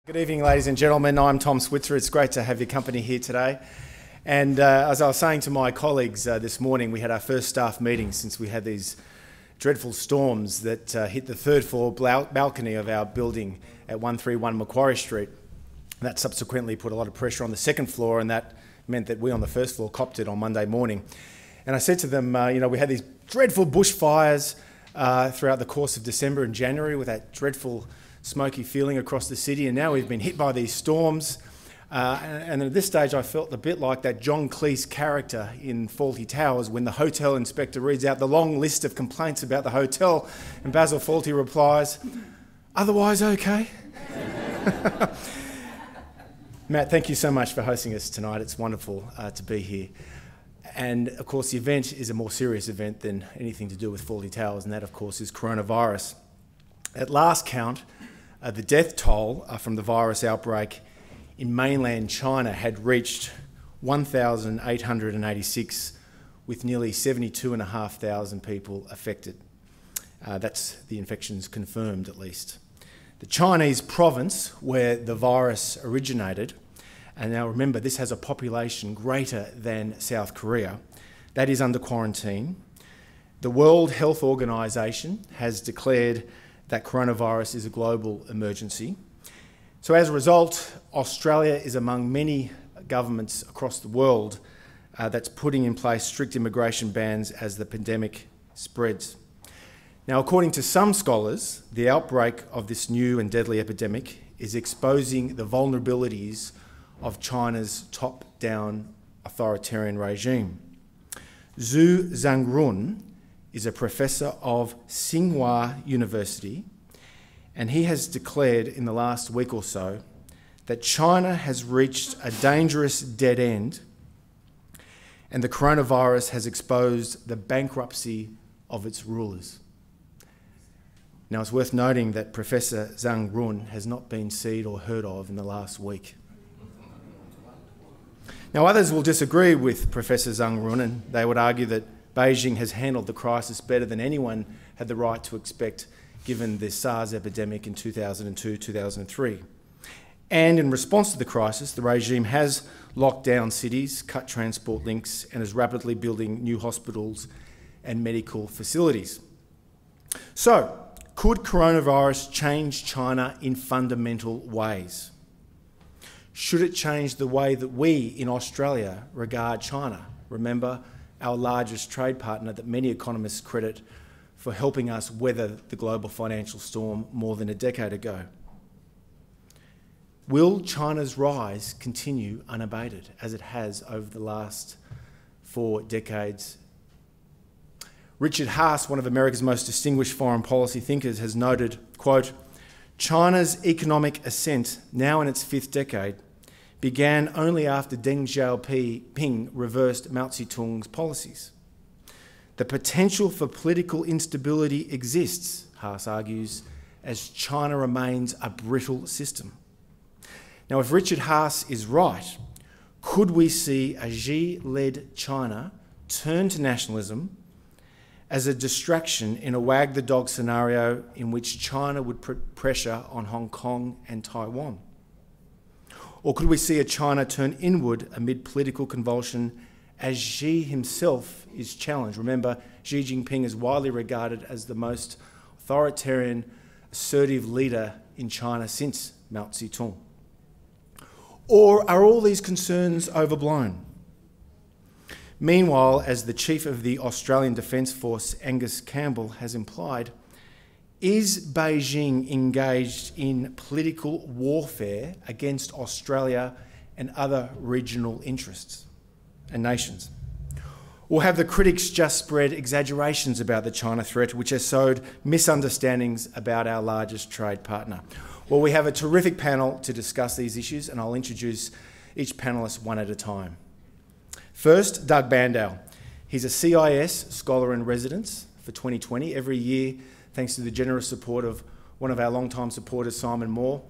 Good evening, ladies and gentlemen. I'm Tom Switzer. It's great to have your company here today. And as I was saying to my colleagues this morning, we had our first staff meeting since we had these dreadful storms that hit the third floor balcony of our building at 131 Macquarie Street. That subsequently put a lot of pressure on the second floor, and that meant that we on the first floor copped it on Monday morning. And I said to them, we had these dreadful bushfires throughout the course of December and January with that dreadful smoky feeling across the city, and now we've been hit by these storms. And at this stage I felt a bit like that John Cleese character in Fawlty Towers when the hotel inspector reads out the long list of complaints about the hotel and Basil Fawlty replies, "Otherwise okay?" Matt, thank you so much for hosting us tonight. It's wonderful to be here. And of course the event is a more serious event than anything to do with Fawlty Towers, and that of course is coronavirus. At last count, the death toll from the virus outbreak in mainland China had reached 1,886, with nearly 72,500 people affected. That's the infections confirmed, at least. The Chinese province where the virus originated, and now remember this has a population greater than South Korea, that is under quarantine. The World Health Organization has declared that coronavirus is a global emergency. So as a result, Australia is among many governments across the world that's putting in place strict immigration bans as the pandemic spreads. Now, according to some scholars, the outbreak of this new and deadly epidemic is exposing the vulnerabilities of China's top-down authoritarian regime. Zhu Zhangrun is a professor of Tsinghua University, and he has declared in the last week or so that China has reached a dangerous dead end and the coronavirus has exposed the bankruptcy of its rulers. Now, it's worth noting that Professor Zhangrun has not been seen or heard of in the last week. Now, others will disagree with Professor Zhangrun, and they would argue that Beijing has handled the crisis better than anyone had the right to expect, given the SARS epidemic in 2002-2003. And in response to the crisis, the regime has locked down cities, cut transport links, and is rapidly building new hospitals and medical facilities. So, could coronavirus change China in fundamental ways? Should it change the way that we in Australia regard China? Remember, our largest trade partner that many economists credit for helping us weather the global financial storm more than a decade ago. Will China's rise continue unabated, as it has over the last 4 decades? Richard Haas, one of America's most distinguished foreign policy thinkers, has noted, quote, "China's economic ascent, now in its 5th decade, began only after Deng Xiaoping reversed Mao Zedong's policies. The potential for political instability exists," Haas argues, "as China remains a brittle system." Now, if Richard Haas is right, could we see a Xi-led China turn to nationalism as a distraction in a wag-the-dog scenario in which China would put pressure on Hong Kong and Taiwan? Or could we see a China turn inward amid political convulsion as Xi himself is challenged? Remember, Xi Jinping is widely regarded as the most authoritarian, assertive leader in China since Mao Zedong. Or are all these concerns overblown? Meanwhile, as the chief of the Australian Defence Force, Angus Campbell, has implied, is Beijing engaged in political warfare against Australia and other regional interests and nations? Or have the critics just spread exaggerations about the China threat, which has sowed misunderstandings about our largest trade partner? Well, we have a terrific panel to discuss these issues, and I'll introduce each panellist one at a time. First, Doug Bandow. He's a CIS Scholar in Residence for 2020. Every year, thanks to the generous support of one of our long-time supporters, Simon Moore,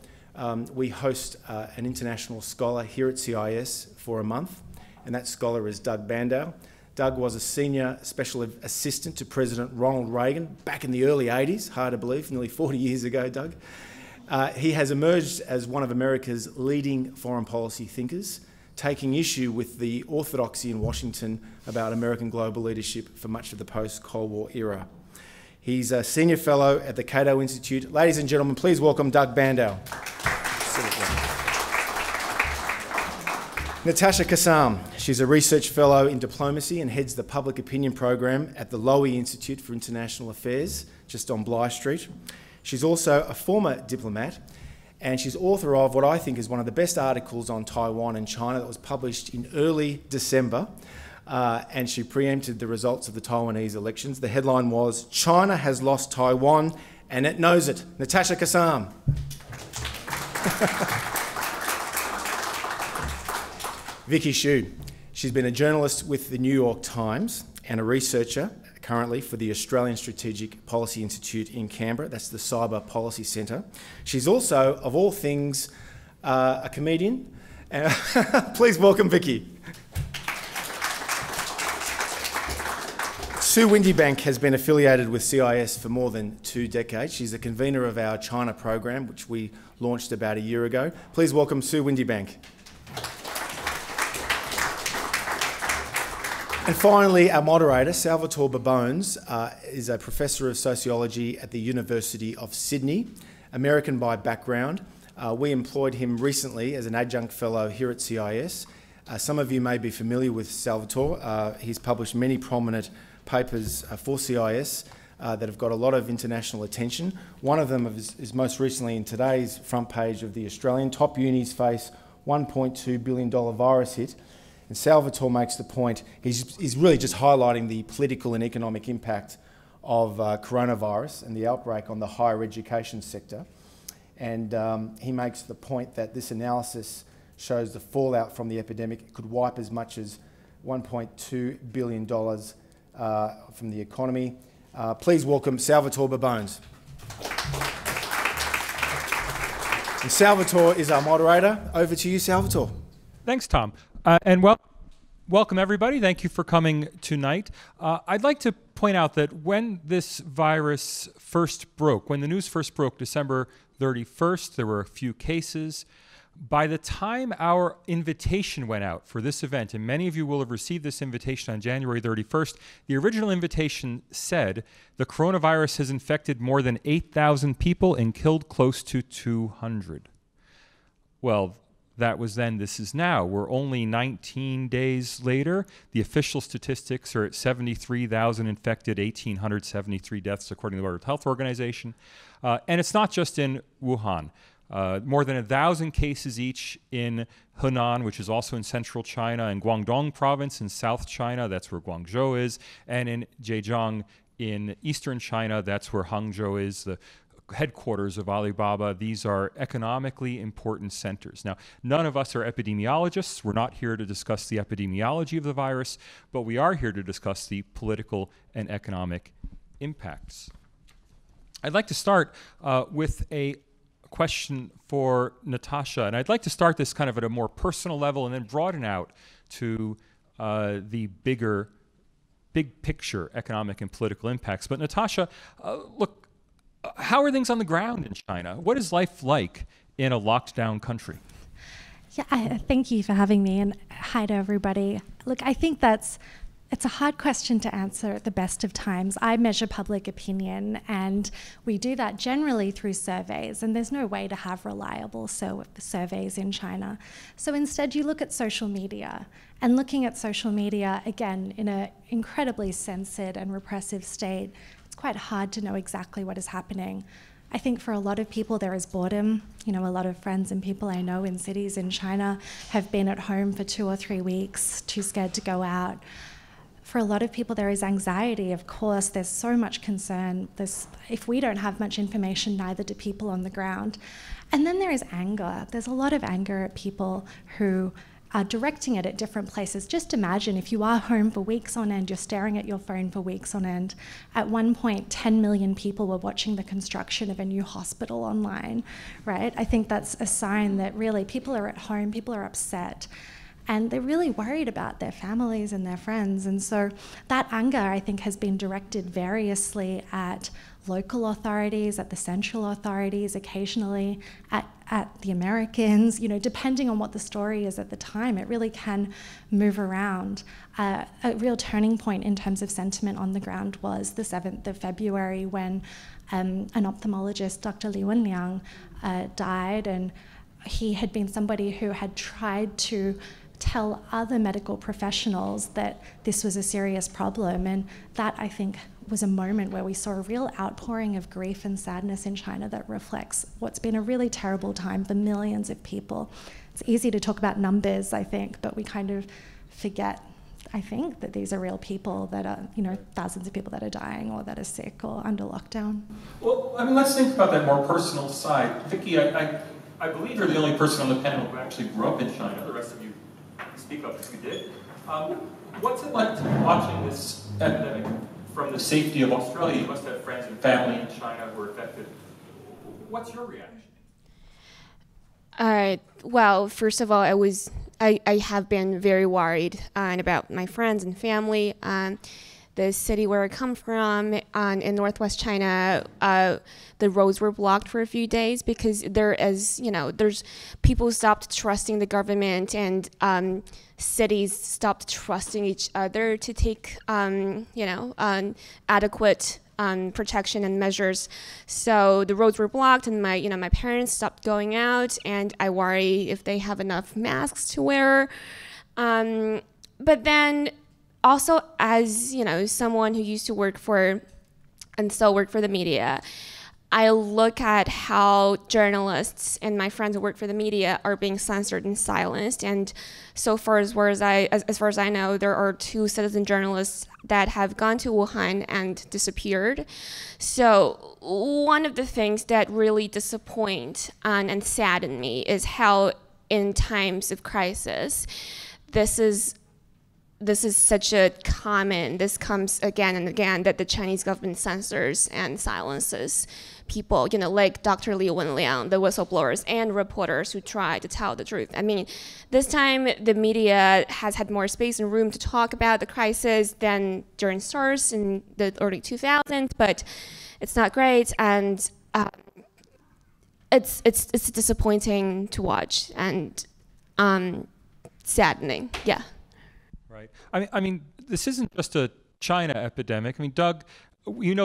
we host an international scholar here at CIS for a month, and that scholar is Doug Bandow. Doug was a senior special assistant to President Ronald Reagan back in the early 80s, hard to believe, nearly 40 years ago, Doug. He has emerged as one of America's leading foreign policy thinkers, taking issue with the orthodoxy in Washington about American global leadership for much of the post-Cold War era. He's a senior fellow at the Cato Institute. Ladies and gentlemen, please welcome Doug Bandow. Natasha Kassam. She's a research fellow in diplomacy and heads the public opinion program at the Lowy Institute for International Affairs, just on Bligh Street. She's also a former diplomat, and she's author of what I think is one of the best articles on Taiwan and China that was published in early December, and she preempted the results of the Taiwanese elections. The headline was, "China has lost Taiwan and it knows it." Natasha Kassam. Vicky Xu. She's been a journalist with the New York Times and a researcher currently for the Australian Strategic Policy Institute in Canberra. That's the Cyber Policy Centre. She's also, of all things, a comedian. Please welcome Vicky. Sue Windybank has been affiliated with CIS for more than 2 decades. She's the convener of our China program, which we launched about a year ago. Please welcome Sue Windybank. And finally, our moderator, Salvatore Babones, is a professor of sociology at the University of Sydney, American by background. We employed him recently as an adjunct fellow here at CIS. Some of you may be familiar with Salvatore. He's published many prominent papers for CIS that have got a lot of international attention. One of them is most recently in today's front page of The Australian. Top unis face $1.2 billion virus hit. And Salvatore makes the point, he's really just highlighting the political and economic impact of coronavirus and the outbreak on the higher education sector. And he makes the point that this analysis shows the fallout from the epidemic could wipe as much as $1.2 billion from the economy. Please welcome Salvatore Babones. And Salvatore is our moderator. Over to you, Salvatore. Thanks, Tom. Welcome everybody. Thank you for coming tonight. I'd like to point out that when this virus first broke, when the news first broke, December 31st, there were a few cases. By the time our invitation went out for this event, and many of you will have received this invitation on January 31st, the original invitation said the coronavirus has infected more than 8,000 people and killed close to 200. Well, that was then, this is now. We're only 19 days later. The official statistics are at 73,000 infected, 1,873 deaths according to the World Health Organization. And it's not just in Wuhan. More than 1,000 cases each in Henan, which is also in central China, and Guangdong province in South China, that's where Guangzhou is, and in Zhejiang in eastern China, that's where Hangzhou is, the headquarters of Alibaba. These are economically important centers. Now, none of us are epidemiologists. We're not here to discuss the epidemiology of the virus, but we are here to discuss the political and economic impacts. I'd like to start with a question for Natasha, and I'd like to start this kind of at a more personal level and then broaden out to the big picture economic and political impacts. But Natasha, look, how are things on the ground in China? What is life like in a locked down country? Yeah, thank you for having me, and hi to everybody. Look, I think it's a hard question to answer at the best of times. I measure public opinion, and we do that generally through surveys, and there's no way to have reliable surveys in China. So instead, you look at social media, and looking at social media, again, in an incredibly censored and repressive state, it's quite hard to know exactly what is happening. I think for a lot of people there is boredom. You know, a lot of friends and people I know in cities in China have been at home for 2 or 3 weeks, too scared to go out. For a lot of people there is anxiety, of course. There's so much concern. If we don't have much information, neither do people on the ground. And then there is anger. There's a lot of anger at people who are directing it at different places. Just imagine if you are home for weeks on end, you're staring at your phone for weeks on end. At one point, 10 million people were watching the construction of a new hospital online, right? I think that's a sign that really people are at home, people are upset. and they're really worried about their families and their friends. And so that anger, I think, has been directed variously at local authorities, at the central authorities, occasionally at the Americans, depending on what the story is at the time. It really can move around. A real turning point in terms of sentiment on the ground was the 7th of February when an ophthalmologist, Dr. Li Wenliang, died, and he had been somebody who had tried to tell other medical professionals that this was a serious problem, and that, I think, was a moment where we saw a real outpouring of grief and sadness in China that reflects what's been a really terrible time for millions of people. It's easy to talk about numbers, I think, but we kind of forget, I think, that these are real people that are, thousands of people that are dying or that are sick or under lockdown. Well, let's think about that more personal side. Vicki, I believe you're the only person on the panel who actually grew up in China. The rest of you speak up if you did. What's it like to be watching this epidemic from the safety of Australia? You must have friends and family in China who are affected. What's your reaction? Well, first of all, I have been very worried about my friends and family. The city where I come from, in northwest China, the roads were blocked for a few days because there's people stopped trusting the government, and cities stopped trusting each other to take adequate protection and measures. So the roads were blocked, and my parents stopped going out, and I worry if they have enough masks to wear. But then also, as someone who used to work for and still work for the media, I look at how journalists and my friends who work for the media are being censored and silenced. And so far as far as I know, there are 2 citizen journalists that have gone to Wuhan and disappeared. So one of the things that really disappoint and sadden me is how in times of crisis, this is such a common, this comes again and again, that the Chinese government censors and silences people, like Dr. Li Wenliang, the whistleblowers and reporters who try to tell the truth. This time the media has had more space and room to talk about the crisis than during SARS in the early 2000s, but it's not great, and it's disappointing to watch and saddening. Yeah. Right. I mean, this isn't just a China epidemic. Doug,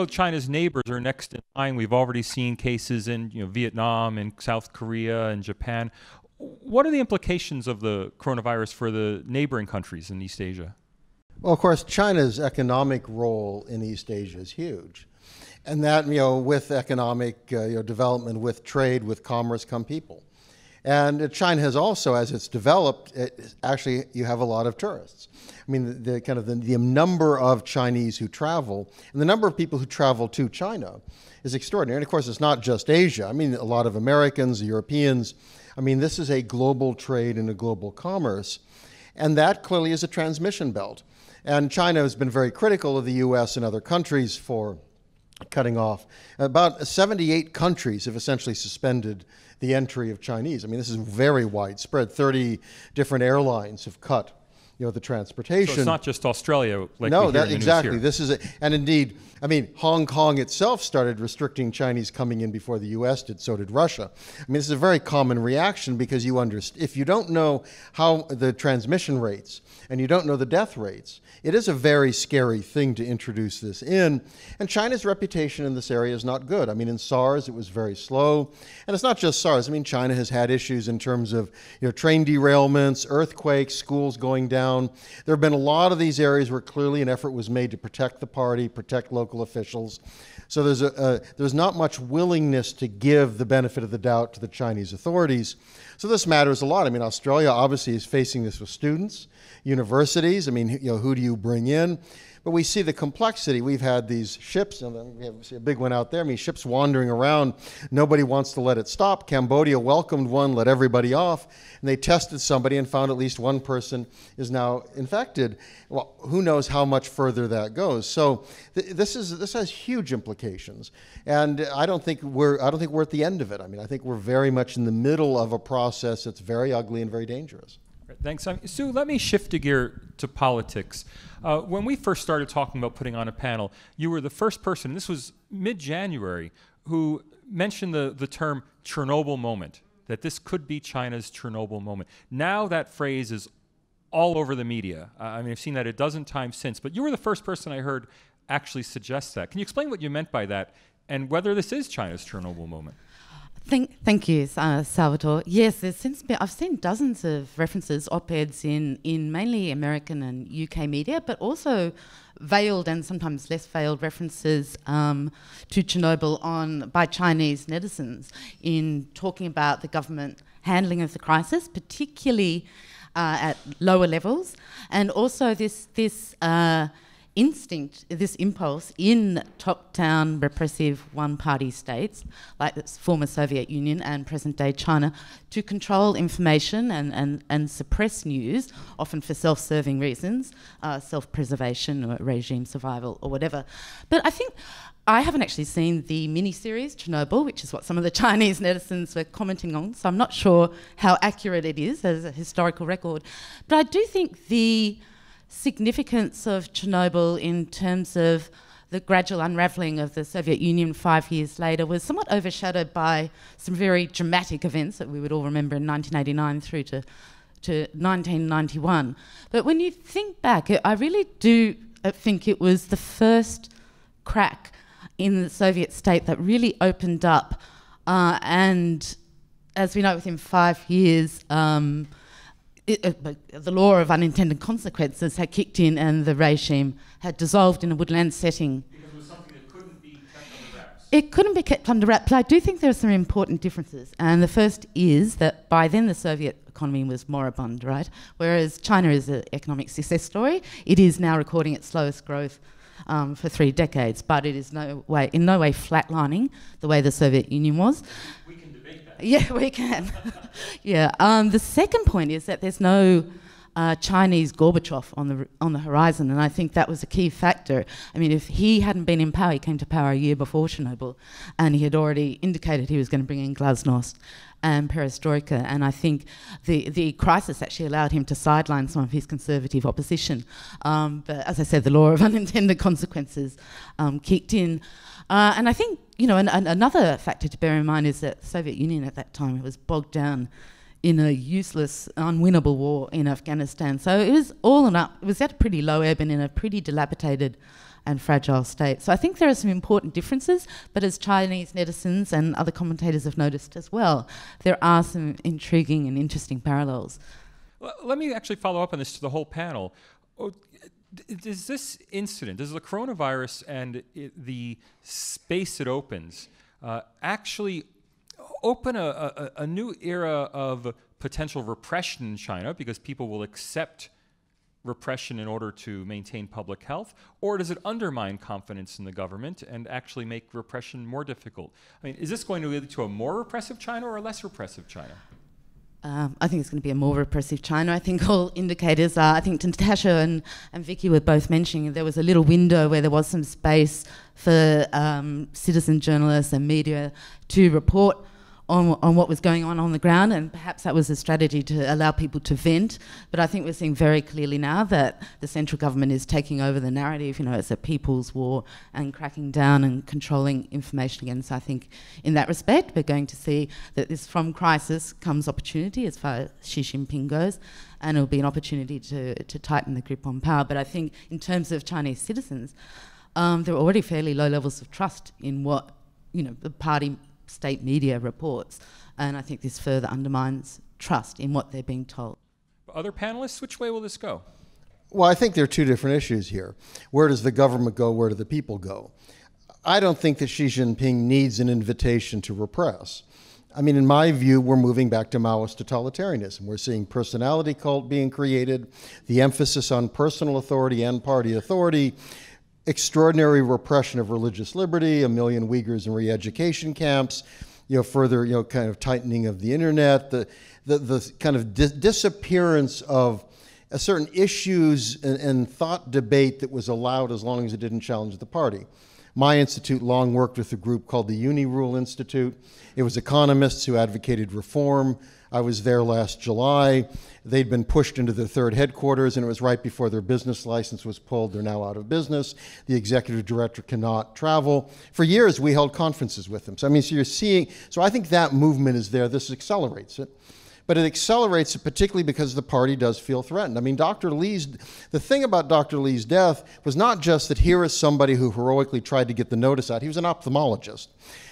China's neighbors are next in line. We've already seen cases in Vietnam and South Korea and Japan. What are the implications of the coronavirus for the neighboring countries in East Asia? Well, of course, China's economic role in East Asia is huge. And that, with economic development, with trade, with commerce come people. And China has also, as it's developed, actually you have a lot of tourists. The number of Chinese who travel and the number of people who travel to China is extraordinary. And of course, it's not just Asia. A lot of Americans, Europeans. This is a global trade and a global commerce. And that clearly is a transmission belt. And China has been very critical of the U.S. and other countries for cutting off. About 78 countries have essentially suspended the entry of Chinese. This is very widespread. 30 different airlines have cut, the transportation. So it's not just Australia, like no, we hear in the exactly. news here. This is and indeed, Hong Kong itself started restricting Chinese coming in before the U.S. did. So did Russia. This is a very common reaction because if you don't know how the transmission rates and you don't know the death rates, it is a very scary thing to introduce this in. And China's reputation in this area is not good. In SARS, it was very slow. And it's not just SARS. China has had issues in terms of train derailments, earthquakes, schools going down. There have been a lot of these areas where clearly an effort was made to protect the party, protect local officials. So there's not much willingness to give the benefit of the doubt to the Chinese authorities. So this matters a lot. Australia obviously is facing this with students, universities. Who do you bring in? But we see the complexity. We've had these ships, and we see a big one out there. Ships wandering around. Nobody wants to let it stop. Cambodia welcomed one, let everybody off, and they tested somebody and found at least one person is now infected. Well, who knows how much further that goes? So this has huge implications, and I don't think we're at the end of it. I think we're very much in the middle of a process that's very ugly and very dangerous. Thanks. Sue, let me shift a gear to politics. When we first started talking about putting on a panel, you were the first person, this was mid-January, who mentioned the term Chernobyl moment, that this could be China's Chernobyl moment. Now that phrase is all over the media. I mean, I've seen that a dozen times since, but you were the first person I heard actually suggest that. Can you explain what you meant by that and whether this is China's Chernobyl moment? Thank you, Salvatore. Yes, there's since been, I've seen dozens of references, op-eds in mainly American and UK media, but also veiled and sometimes less veiled references to Chernobyl by Chinese netizens in talking about the government handling of the crisis, particularly at lower levels, and also this instinct, this impulse in top-down repressive one-party states like the former Soviet Union and present-day China to control information and suppress news, often for self-serving reasons, self-preservation or regime survival or whatever. But I think I haven't actually seen the mini-series Chernobyl, which is what some of the Chinese netizens were commenting on, so I'm not sure how accurate it is as a historical record. But I do think the significance of Chernobyl in terms of the gradual unravelling of the Soviet Union 5 years later was somewhat overshadowed by some very dramatic events that we would all remember in 1989 through to 1991. But when you think back, I really do think it was the first crack in the Soviet state that really opened up, and as we know, within 5 years, the law of unintended consequences had kicked in and the regime had dissolved in a woodland setting. Because it was something that couldn't be kept under wraps. It couldn't be kept under wraps, but I do think there are some important differences. And the first is that by then the Soviet economy was moribund, right? Whereas China is an economic success story. It is now recording its slowest growth for 3 decades, but it is in no way flatlining the way the Soviet Union was. We can debate that. Yeah, we can. Yeah. The second point is that there's no Chinese Gorbachev on the horizon, and I think that was a key factor. I mean, if he hadn't been in power, he came to power a year before Chernobyl, and he had already indicated he was going to bring in glasnost and perestroika, and I think the crisis actually allowed him to sideline some of his conservative opposition. But as I said, the law of unintended consequences kicked in. And I think, another factor to bear in mind is that the Soviet Union at that time was bogged down in a useless, unwinnable war in Afghanistan. So it was all and up. It was at a pretty low ebb and in a pretty dilapidated and fragile state. So I think there are some important differences, but as Chinese netizens and other commentators have noticed as well, there are some intriguing and interesting parallels. Well, let me actually follow up on this to the whole panel. Does this incident, does the coronavirus and the space it opens actually open a new era of potential repression in China because people will accept repression in order to maintain public health, or does it undermine confidence in the government and actually make repression more difficult? I mean, is this going to lead to a more repressive China or a less repressive China? I think it's going to be a more repressive China. I think all indicators are, I think Natasha and Vicky were both mentioning there was a little window where there was some space for citizen journalists and media to report on what was going on the ground, and perhaps that was a strategy to allow people to vent. But I think we're seeing very clearly now that the central government is taking over the narrative, it's a people's war and cracking down and controlling information again. So I think in that respect, we're going to see that this from crisis comes opportunity as far as Xi Jinping goes, and it'll be an opportunity to tighten the grip on power. But I think in terms of Chinese citizens, there are already fairly low levels of trust in what, the party state media reports, and I think this further undermines trust in what they're being told. Other panelists, which way will this go? Well, I think there are two different issues here. Where does the government go? Where do the people go? I don't think that Xi Jinping needs an invitation to repress. I mean, in my view, we're moving back to Maoist totalitarianism. We're seeing personality cult being created, the emphasis on personal authority and party authority, extraordinary repression of religious liberty, 1 million Uyghurs in re-education camps, further, kind of tightening of the internet, the kind of disappearance of certain issues and thought debate that was allowed as long as it didn't challenge the party. My institute long worked with a group called the Uni Rule Institute. It was economists who advocated reform I was there last July. They'd been pushed into their third headquarters, and it was right before their business license was pulled. They're now out of business. The executive director cannot travel. For years, we held conferences with them. So, I mean, so you're seeing, so I think that movement is there. This accelerates it. But it accelerates it particularly because the party does feel threatened. I mean, the thing about Dr. Lee's death was not just that here is somebody who heroically tried to get the notice out. He was an ophthalmologist.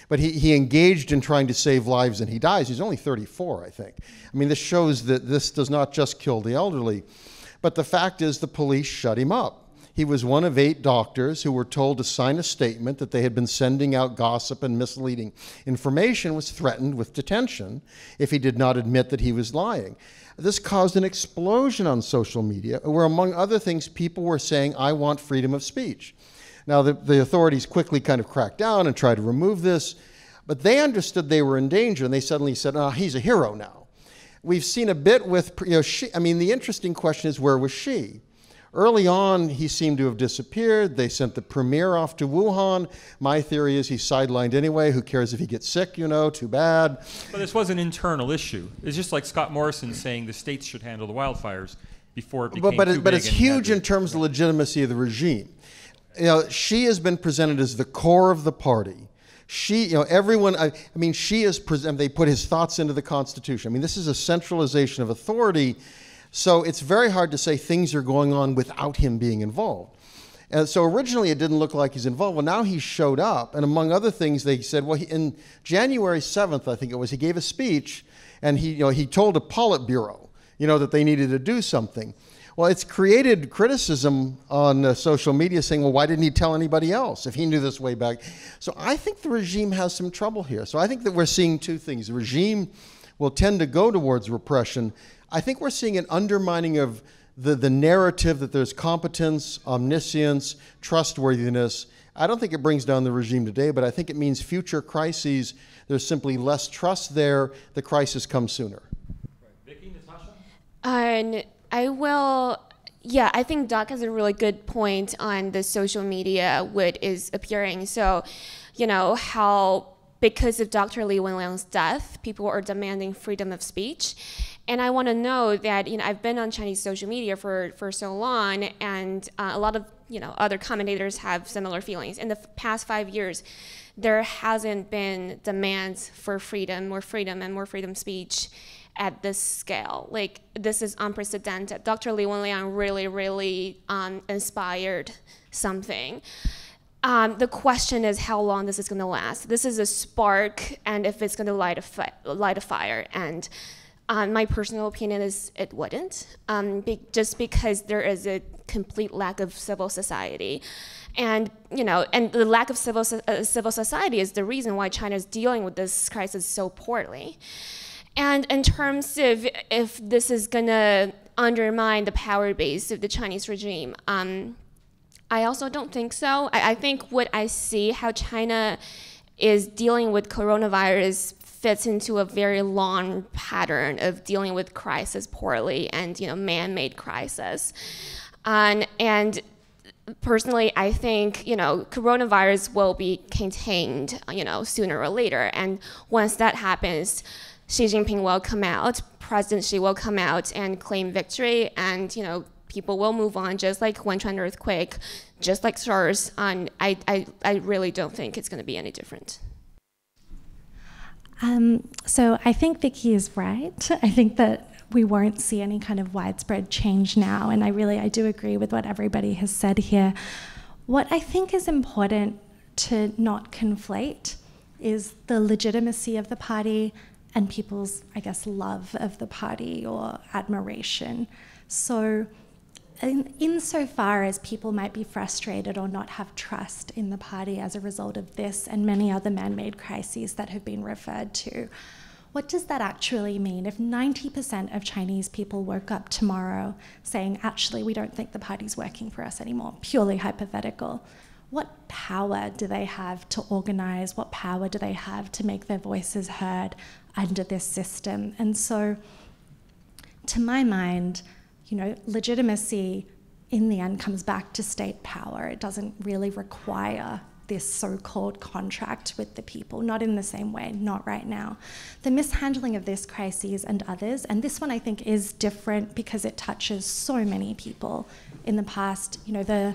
But he engaged in trying to save lives, and he dies. He's only 34, I think. I mean, this shows that this does not just kill the elderly. But the fact is the police shut him up. He was one of 8 doctors who were told to sign a statement that they had been sending out gossip and misleading information, was threatened with detention if he did not admit that he was lying. This caused an explosion on social media where, among other things, people were saying, I want freedom of speech. Now, the authorities quickly kind of cracked down and tried to remove this, but they understood they were in danger, and they suddenly said, oh, he's a hero now. We've seen a bit with, the interesting question is, where was she? Early on, he seemed to have disappeared. They sent the premier off to Wuhan. My theory is he's sidelined anyway. Who cares if he gets sick, too bad. But this was an internal issue. It's just like Scott Morrison saying the states should handle the wildfires before it became too big. But it's huge in terms of legitimacy of the regime. She has been presented as the core of the party. She, everyone, she is, they put his thoughts into the Constitution. I mean, this is a centralization of authority. So it's very hard to say things are going on without him being involved. And so originally it didn't look like he's involved. Well, now he showed up, and among other things, they said, well, in January 7th, I think it was, he gave a speech, and he told a Politburo, that they needed to do something. Well, it's created criticism on social media saying, well, why didn't he tell anybody else if he knew this way back? So I think the regime has some trouble here. So I think that we're seeing 2 things. The regime will tend to go towards repression. I think we're seeing an undermining of the narrative that there's competence, omniscience, trustworthiness. I don't think it brings down the regime today, but I think it means future crises, there's simply less trust there, the crisis comes sooner. Vicki, Natasha? I think Doc has a really good point on the social media, what is appearing. So, how because of Dr. Li Wenliang's death, people are demanding freedom of speech. And I want to know that, I've been on Chinese social media for so long, and a lot of, other commentators have similar feelings. In the past 5 years, there hasn't been demands for freedom, more freedom, and more freedom speech at this scale. Like, this is unprecedented. Dr. Li Wenliang really inspired something. The question is how long this is going to last. This is a spark, and if it's going to light a fire. And my personal opinion is it wouldn't, just because there is a complete lack of civil society. And and the lack of civil society is the reason why China is dealing with this crisis so poorly. And in terms of if this is going to undermine the power base of the Chinese regime, I also don't think so. I think what I see, how China is dealing with coronavirus fits into a very long pattern of dealing with crisis poorly and man-made crisis. And personally, I think coronavirus will be contained sooner or later. And once that happens, Xi Jinping will come out, President Xi will come out and claim victory, and people will move on, just like Wenchuan earthquake, just like SARS. I really don't think it's going to be any different. So I think Vicki is right. I think that we won't see any kind of widespread change now, and I do agree with what everybody has said here. What I think is important to not conflate is the legitimacy of the party and people's, love of the party or admiration. So insofar as people might be frustrated or not have trust in the party as a result of this and many other man-made crises that have been referred to, what does that actually mean? If 90% of Chinese people woke up tomorrow saying, actually, we don't think the party's working for us anymore, purely hypothetical, what power do they have to organize? What power do they have to make their voices heard under this system? And so, to my mind, legitimacy in the end comes back to state power. It doesn't really require this so-called contract with the people, not in the same way, not right now. The mishandling of this crisis and others, and this one I think is different because it touches so many people in the past, the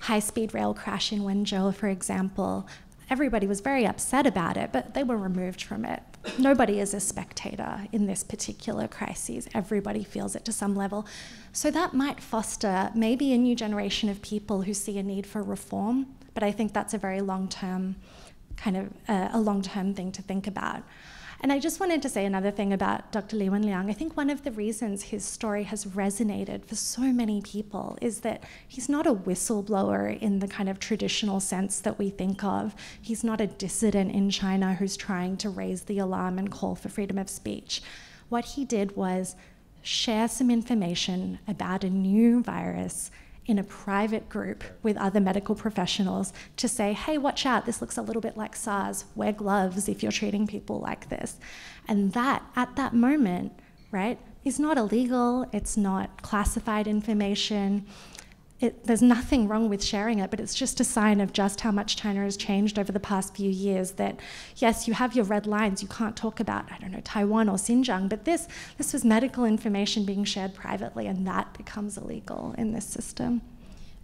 high-speed rail crash in Wenzhou, for example, everybody was very upset about it, but they were removed from it. Nobody is a spectator in this particular crisis. Everybody feels it to some level. So that might foster maybe a new generation of people who see a need for reform, but I think that's a very long-term a long-term thing to think about. And I just wanted to say another thing about Dr. Li Wenliang. I think one of the reasons his story has resonated for so many people is that he's not a whistleblower in the kind of traditional sense that we think of. He's not a dissident in China who's trying to raise the alarm and call for freedom of speech. What he did was share some information about a new virus in a private group with other medical professionals to say, hey, watch out, this looks a little bit like SARS, wear gloves if you're treating people like this. And that, at that moment, right, is not illegal, it's not classified information. There's nothing wrong with sharing it, but it's just a sign of just how much China has changed over the past few years, that yes, you have your red lines, you can't talk about, Taiwan or Xinjiang, but this was medical information being shared privately, and that becomes illegal in this system.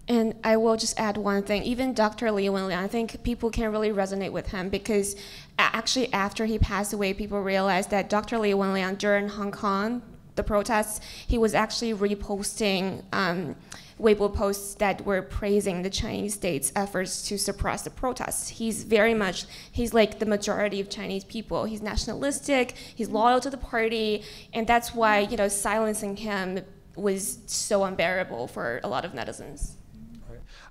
And I will just add one thing. Even Dr. Li Wenliang, I think people can really resonate with him because actually after he passed away, people realized that Dr. Li Wenliang, during Hong Kong, the protests, he was actually reposting Weibo posts that were praising the Chinese state's efforts to suppress the protests. He's like the majority of Chinese people. He's nationalistic, he's loyal to the party, and that's why, silencing him was so unbearable for a lot of netizens.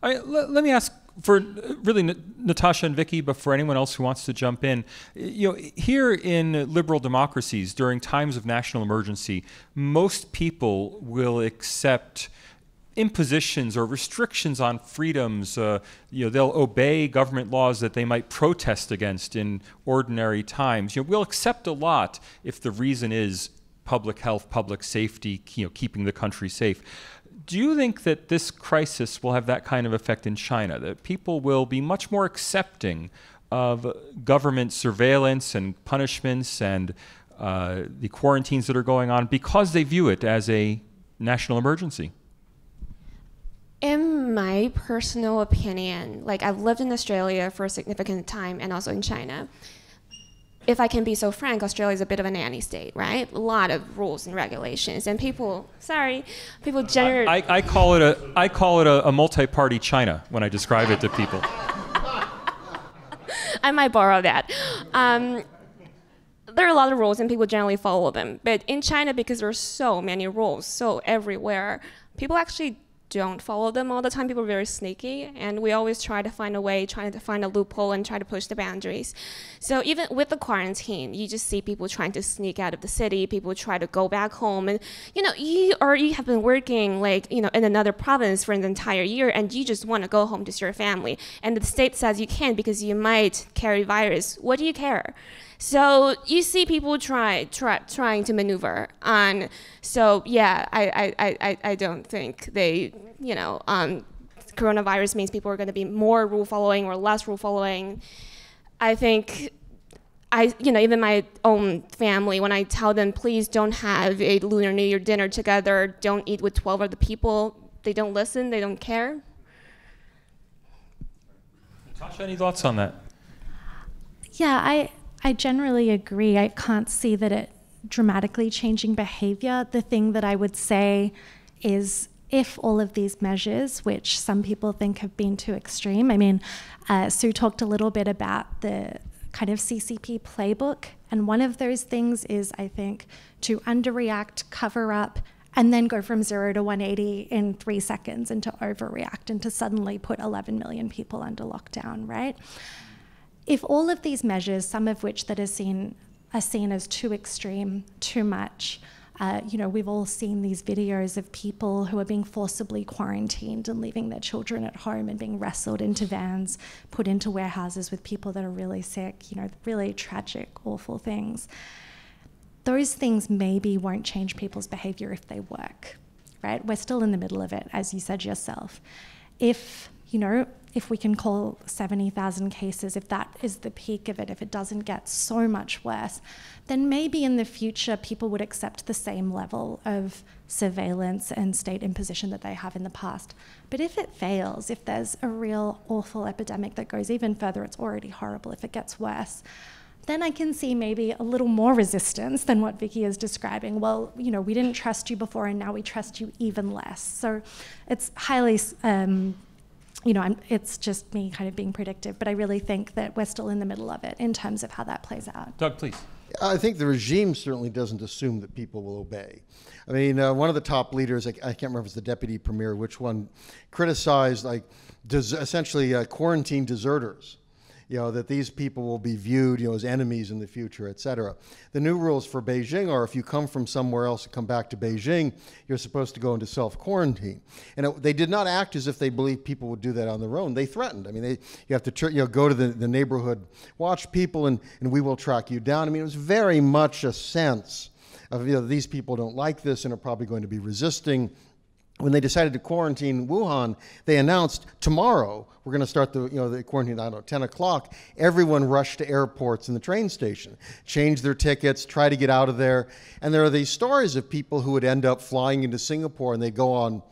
Let me ask for really Natasha and Vicky, but for anyone else who wants to jump in, here in liberal democracies, during times of national emergency, most people will accept impositions or restrictions on freedoms. They'll obey government laws that they might protest against in ordinary times. We'll accept a lot if the reason is public health, public safety, keeping the country safe. Do you think that this crisis will have that kind of effect in China, that people will be much more accepting of government surveillance and punishments and the quarantines that are going on because they view it as a national emergency? In my personal opinion, I've lived in Australia for a significant time and also in China. If I can be so frank, Australia is a bit of a nanny state, right? A lot of rules and regulations, and people generally. I call it a multi-party China when I describe it to people. I might borrow that. There are a lot of rules, and people generally follow them. But in China, because there are so many rules, so everywhere, people actually don't follow them all the time. People are very sneaky, and we always try to find a way, trying to find a loophole and try to push the boundaries. So even with the quarantine, you just see people trying to sneak out of the city, people try to go back home, and you have been working in another province for an entire year, and you just want to go home to your family, and the state says you can't because you might carry virus. What do you care? So you see people trying to maneuver on. So yeah, I don't think they, coronavirus means people are going to be more rule following or less rule following. I think even my own family, when I tell them, please don't have a Lunar New Year dinner together, don't eat with 12 other people, they don't listen, they don't care. Natasha, any thoughts on that? Yeah, I generally agree. I can't see that it dramatically changing behavior. The thing that I would say is if all of these measures, which some people think have been too extreme, Sue talked a little bit about the kind of CCP playbook, and one of those things is, I think, to underreact, cover up, and then go from 0 to 180 in 3 seconds, and to overreact, and to suddenly put 11 million people under lockdown, right? If all of these measures, some of which that are seen as too extreme, too much, we've all seen these videos of people who are being forcibly quarantined and leaving their children at home and being wrestled into vans, put into warehouses with people that are really sick, really tragic, awful things. Those things maybe won't change people's behavior if they work, right? We're still in the middle of it, as you said yourself. If if we can call 70,000 cases, if that is the peak of it, if it doesn't get so much worse, then maybe in the future people would accept the same level of surveillance and state imposition that they have in the past. But if it fails, if there's a real awful epidemic that goes even further, it's already horrible, if it gets worse, then I can see maybe a little more resistance than what Vicky is describing. Well, we didn't trust you before and now we trust you even less. So it's highly, it's just me kind of being predictive, but I really think that we're still in the middle of it in terms of how that plays out. Doug, please. I think the regime certainly doesn't assume that people will obey. I mean, one of the top leaders, I can't remember if it's the deputy premier, which one, criticized essentially quarantine deserters. That these people will be viewed, as enemies in the future, et cetera. The new rules for Beijing are if you come from somewhere else and come back to Beijing, you're supposed to go into self-quarantine. And they did not act as if they believed people would do that on their own. They threatened. I mean, you have to go to the neighborhood, watch people, and we will track you down. I mean, it was very much a sense of, these people don't like this and are probably going to be resisting. When they decided to quarantine Wuhan, they announced tomorrow we're going to start the quarantine, 10 o'clock. Everyone rushed to airports and the train station, changed their tickets, try to get out of there. And there are these stories of people who would end up flying into Singapore and they go on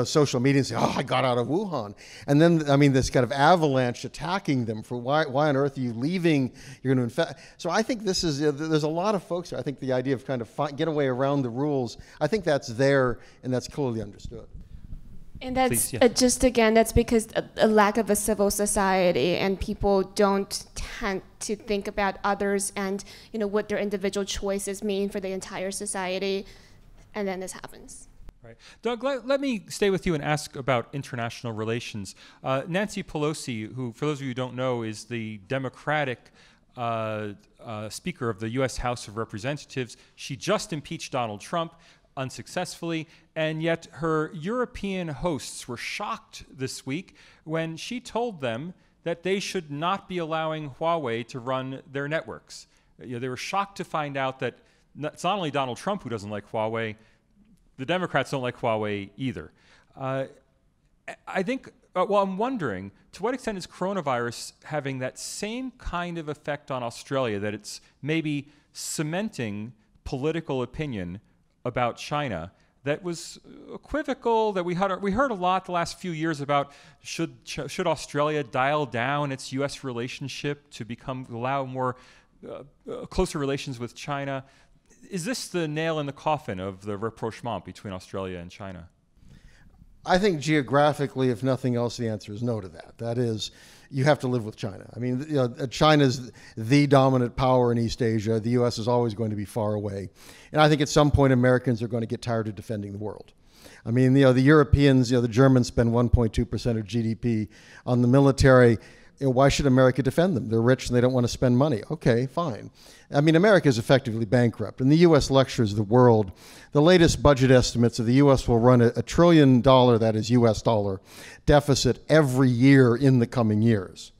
social media and say, oh, I got out of Wuhan. And then, this kind of avalanche attacking them for why on earth are you leaving? You're going to infect. So I think this is, there's a lot of folks there. I think the idea of kind of get away around the rules, I think that's there and that's clearly understood. And that's just, again, that's because a lack of a civil society and people don't tend to think about others and, what their individual choices mean for the entire society. And then this happens. Right. Doug, let me stay with you and ask about international relations. Nancy Pelosi, who, for those of you who don't know, is the Democratic Speaker of the U.S. House of Representatives. She just impeached Donald Trump unsuccessfully, and yet her European hosts were shocked this week when she told them that they should not be allowing Huawei to run their networks. They were shocked to find out that it's not only Donald Trump who doesn't like Huawei, the Democrats don't like Huawei either. I think, I'm wondering, to what extent is coronavirus having that same kind of effect on Australia, that it's maybe cementing political opinion about China that was equivocal, that we heard a lot the last few years about should Australia dial down its U.S. relationship to allow more closer relations with China? Is this the nail in the coffin of the rapprochement between Australia and China? I think geographically, if nothing else, the answer is no to that. That is, you have to live with China. I mean, China's the dominant power in East Asia. The U.S. is always going to be far away. And I think at some point Americans are going to get tired of defending the world. I mean, the Europeans, the Germans spend 1.2% of GDP on the military. Why should America defend them? They're rich and they don't want to spend money. Okay, fine. I mean, America is effectively bankrupt, and the U.S. lectures the world. The latest budget estimates of the U.S. will run $1 trillion, that is U.S. dollar, deficit every year in the coming years.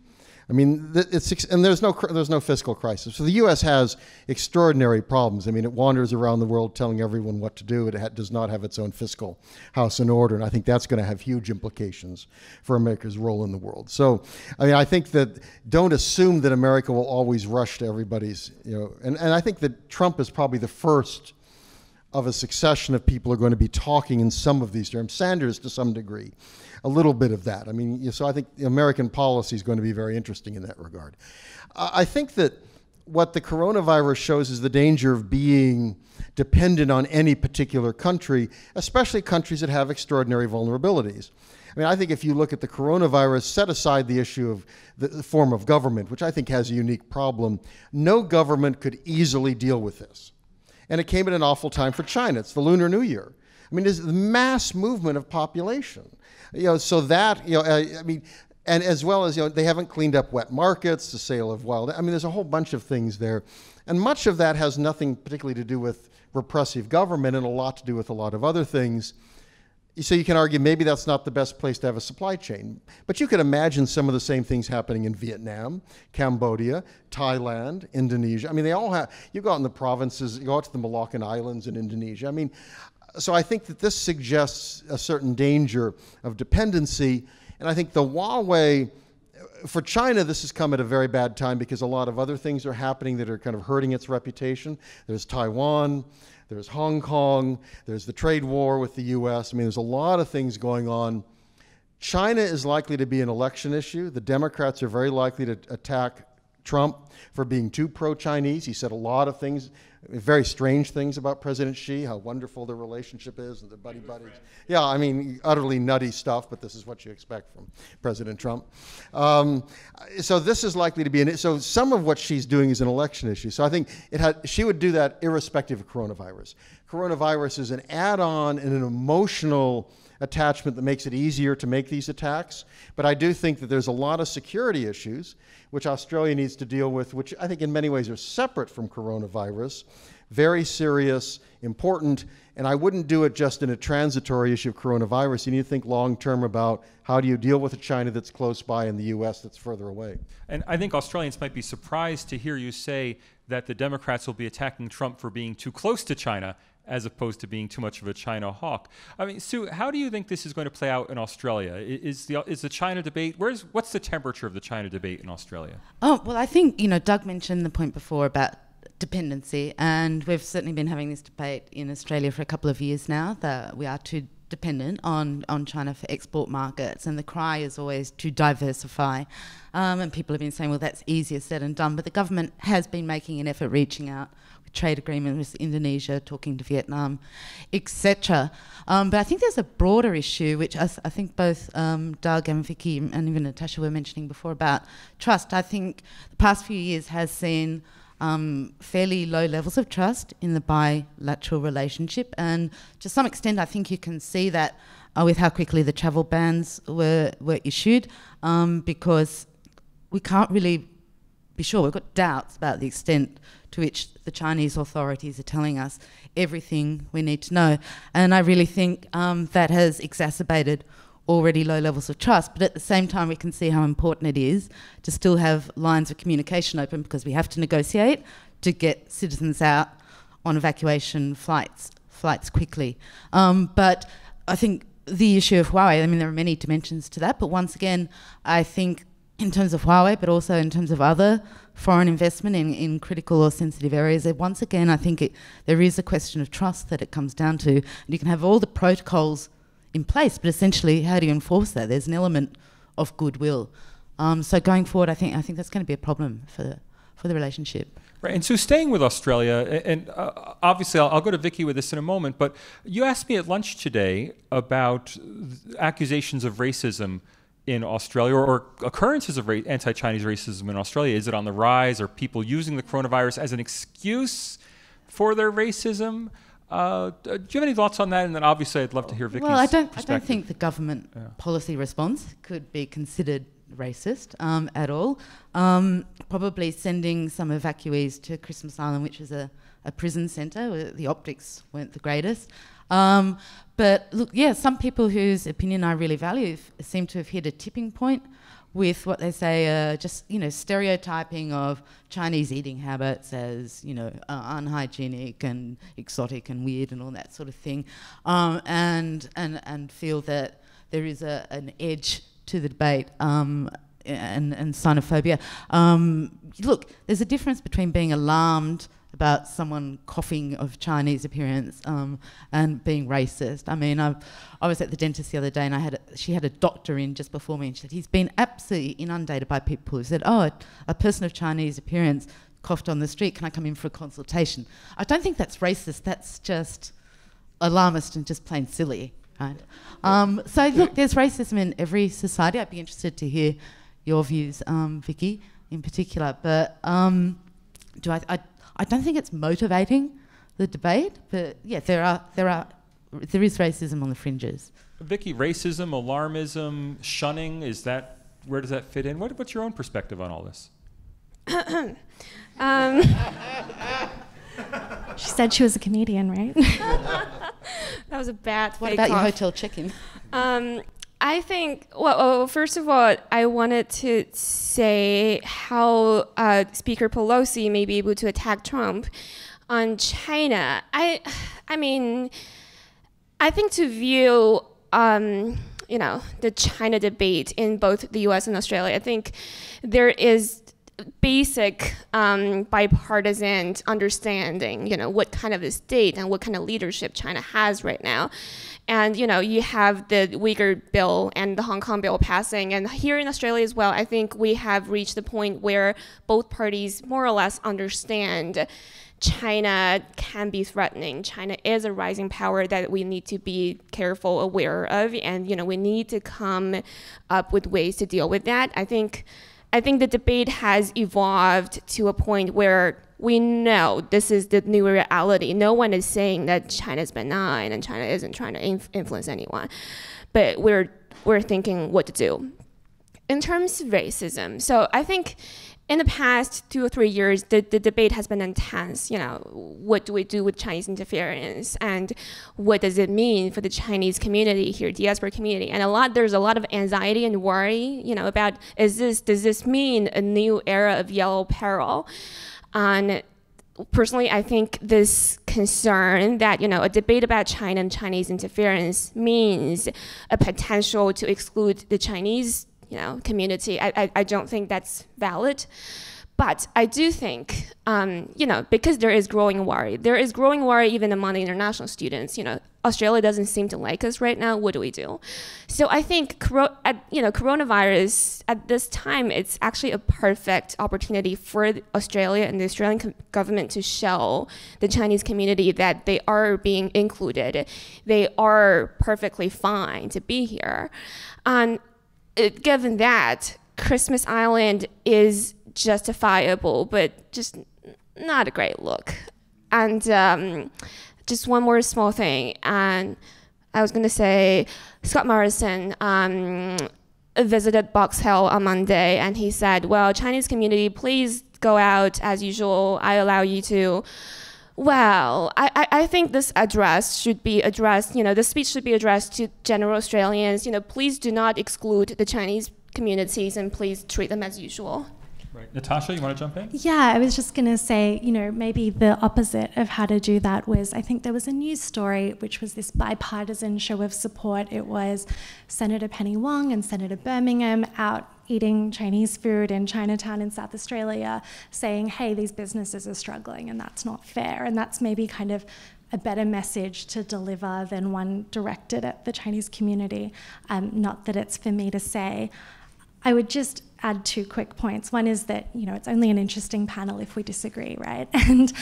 I mean, and there's no fiscal crisis. So the U.S. has extraordinary problems. I mean, it wanders around the world telling everyone what to do. It does not have its own fiscal house in order, and I think that's going to have huge implications for America's role in the world. So, I mean, I think that don't assume that America will always rush to everybody's, and I think that Trump is probably the first of a succession of people who are going to be talking in some of these terms. Sanders, to some degree, a little bit of that. I mean, so I think American policy is going to be very interesting in that regard. I think that what the coronavirus shows is the danger of being dependent on any particular country, especially countries that have extraordinary vulnerabilities. I mean, I think if you look at the coronavirus, set aside the issue of the form of government, which I think has a unique problem, no government could easily deal with this. And it came at an awful time for China. It's the Lunar New Year. I mean, there's the mass movement of population. So that, I mean, and as well as, they haven't cleaned up wet markets, the sale of wild, I mean, there's a whole bunch of things there. And much of that has nothing particularly to do with repressive government and a lot to do with a lot of other things. So you can argue maybe that's not the best place to have a supply chain. But you could imagine some of the same things happening in Vietnam, Cambodia, Thailand, Indonesia. I mean, they all have, you go out in the provinces, you go out to the Moluccan Islands in Indonesia. I mean, so I think that this suggests a certain danger of dependency. And I think the Huawei, for China, this has come at a very bad time because a lot of other things are happening that are kind of hurting its reputation. There's Taiwan, there's Hong Kong, there's the trade war with the US. I mean, there's a lot of things going on. China is likely to be an election issue. The Democrats are very likely to attack Trump for being too pro-Chinese. He said a lot of things, very strange things about President Xi, how wonderful their relationship is and their buddy-buddies. Yeah, I mean, utterly nutty stuff, but this is what you expect from President Trump. So this is likely to be, so some of what she's doing is an election issue. So I think she would do that irrespective of coronavirus. Coronavirus is an add-on and an emotional attachment that makes it easier to make these attacks. But I do think that there's a lot of security issues which Australia needs to deal with, which I think in many ways are separate from coronavirus, very serious, important, and I wouldn't do it just in a transitory issue of coronavirus. You need to think long-term about how do you deal with a China that's close by and the US that's further away. And I think Australians might be surprised to hear you say that the Democrats will be attacking Trump for being too close to China as opposed to being too much of a China hawk. I mean, Sue, how do you think this is going to play out in Australia? Is the China debate, what's the temperature of the China debate in Australia? Oh, well, I think, Doug mentioned the point before about dependency, and we've certainly been having this debate in Australia for a couple of years now, that we are too dependent on China for export markets, and the cry is always to diversify. And people have been saying, well, that's easier said than done, but the government has been making an effort reaching out with trade agreement with Indonesia, talking to Vietnam, etc. But I think there's a broader issue, which I think both Doug and Vicky and even Natasha were mentioning before about trust. I think the past few years has seen fairly low levels of trust in the bilateral relationship, and to some extent I think you can see that with how quickly the travel bans were issued, because we can't really be sure. We've got doubts about the extent to which the Chinese authorities are telling us everything we need to know, and I really think that has exacerbated already low levels of trust. But at the same time, we can see how important it is to still have lines of communication open, because we have to negotiate to get citizens out on evacuation flights quickly. But I think the issue of Huawei, I mean, there are many dimensions to that, but once again, I think in terms of Huawei, but also in terms of other foreign investment in critical or sensitive areas, once again, I think there is a question of trust that it comes down to. And you can have all the protocols in place, but essentially, how do you enforce that? There's an element of goodwill. So going forward, I think that's going to be a problem for the relationship. Right, and so staying with Australia, and obviously I'll go to Vicky with this in a moment, but you asked me at lunch today about accusations of racism in Australia, or occurrences of anti-Chinese racism in Australia. Is it on the rise? Are people using the coronavirus as an excuse for their racism? Do you have any thoughts on that? And then obviously I'd love to hear Vicky's perspective. I don't think the government policy response could be considered racist at all. Probably sending some evacuees to Christmas Island, which is a prison centre, where the optics weren't the greatest. But look, yeah, some people whose opinion I really value seem to have hit a tipping point with what they say, just stereotyping of Chinese eating habits as unhygienic and exotic and weird and all that sort of thing, and feel that there is an edge to the debate and xenophobia. Look, there's a difference between being alarmed about someone coughing of Chinese appearance and being racist. I mean, I was at the dentist the other day, and she had a doctor in just before me, and she said he's been absolutely inundated by people who said, oh, a person of Chinese appearance coughed on the street, can I come in for a consultation? I don't think that's racist, that's just alarmist and just plain silly, right? So look, there's racism in every society. I'd be interested to hear your views, Vicky, in particular, but I don't think it's motivating the debate, but yeah, there is racism on the fringes. Vicky, racism, alarmism, shunning, where does that fit in? What's your own perspective on all this? She said she was a comedian, right? That was a bad What about your hotel check-in? I think, well, first of all, I wanted to say how Speaker Pelosi may be able to attack Trump on China. I mean, I think to view the China debate in both the U.S. and Australia, I think there is basic bipartisan understanding, what kind of a state and what kind of leadership China has right now. And, you have the Uyghur bill and the Hong Kong bill passing. And here in Australia as well, I think we have reached the point where both parties more or less understand China can be threatening. China is a rising power that we need to be careful, aware of. And, we need to come up with ways to deal with that. I think the debate has evolved to a point where we know this is the new reality. No one is saying that China is benign and China isn't trying to influence anyone, but we're thinking what to do. In terms of racism, so I think in the past 2 or 3 years, the debate has been intense. What do we do with Chinese interference, and what does it mean for the Chinese community here, diaspora community? And there's a lot of anxiety and worry, about does this mean a new era of yellow peril? And personally, I think this concern that a debate about China and Chinese interference means a potential to exclude the Chinese community. I don't think that's valid. But I do think, because there is growing worry even among the international students. Australia doesn't seem to like us right now. What do we do? So I think, coronavirus at this time, it's actually a perfect opportunity for Australia and the Australian government to show the Chinese community that they are being included. They are perfectly fine to be here. Given that, Christmas Island is justifiable, but just not a great look. And just one more small thing, and I was going to say, Scott Morrison visited Box Hill on Monday, and he said, well, Chinese community, please go out as usual. I allow you to. Well, I think this address should be addressed, the speech should be addressed to general Australians. Please do not exclude the Chinese communities, and please treat them as usual. Right. Natasha, you want to jump in? Yeah, I was just going to say, maybe the opposite of how to do that was, I think there was a news story which was this bipartisan show of support. It was Senator Penny Wong and Senator Birmingham out eating Chinese food in Chinatown in South Australia, saying, hey, these businesses are struggling and that's not fair. And that's maybe kind of a better message to deliver than one directed at the Chinese community. Not that it's for me to say. I would just add 2 quick points. One is that, it's only an interesting panel if we disagree, right? And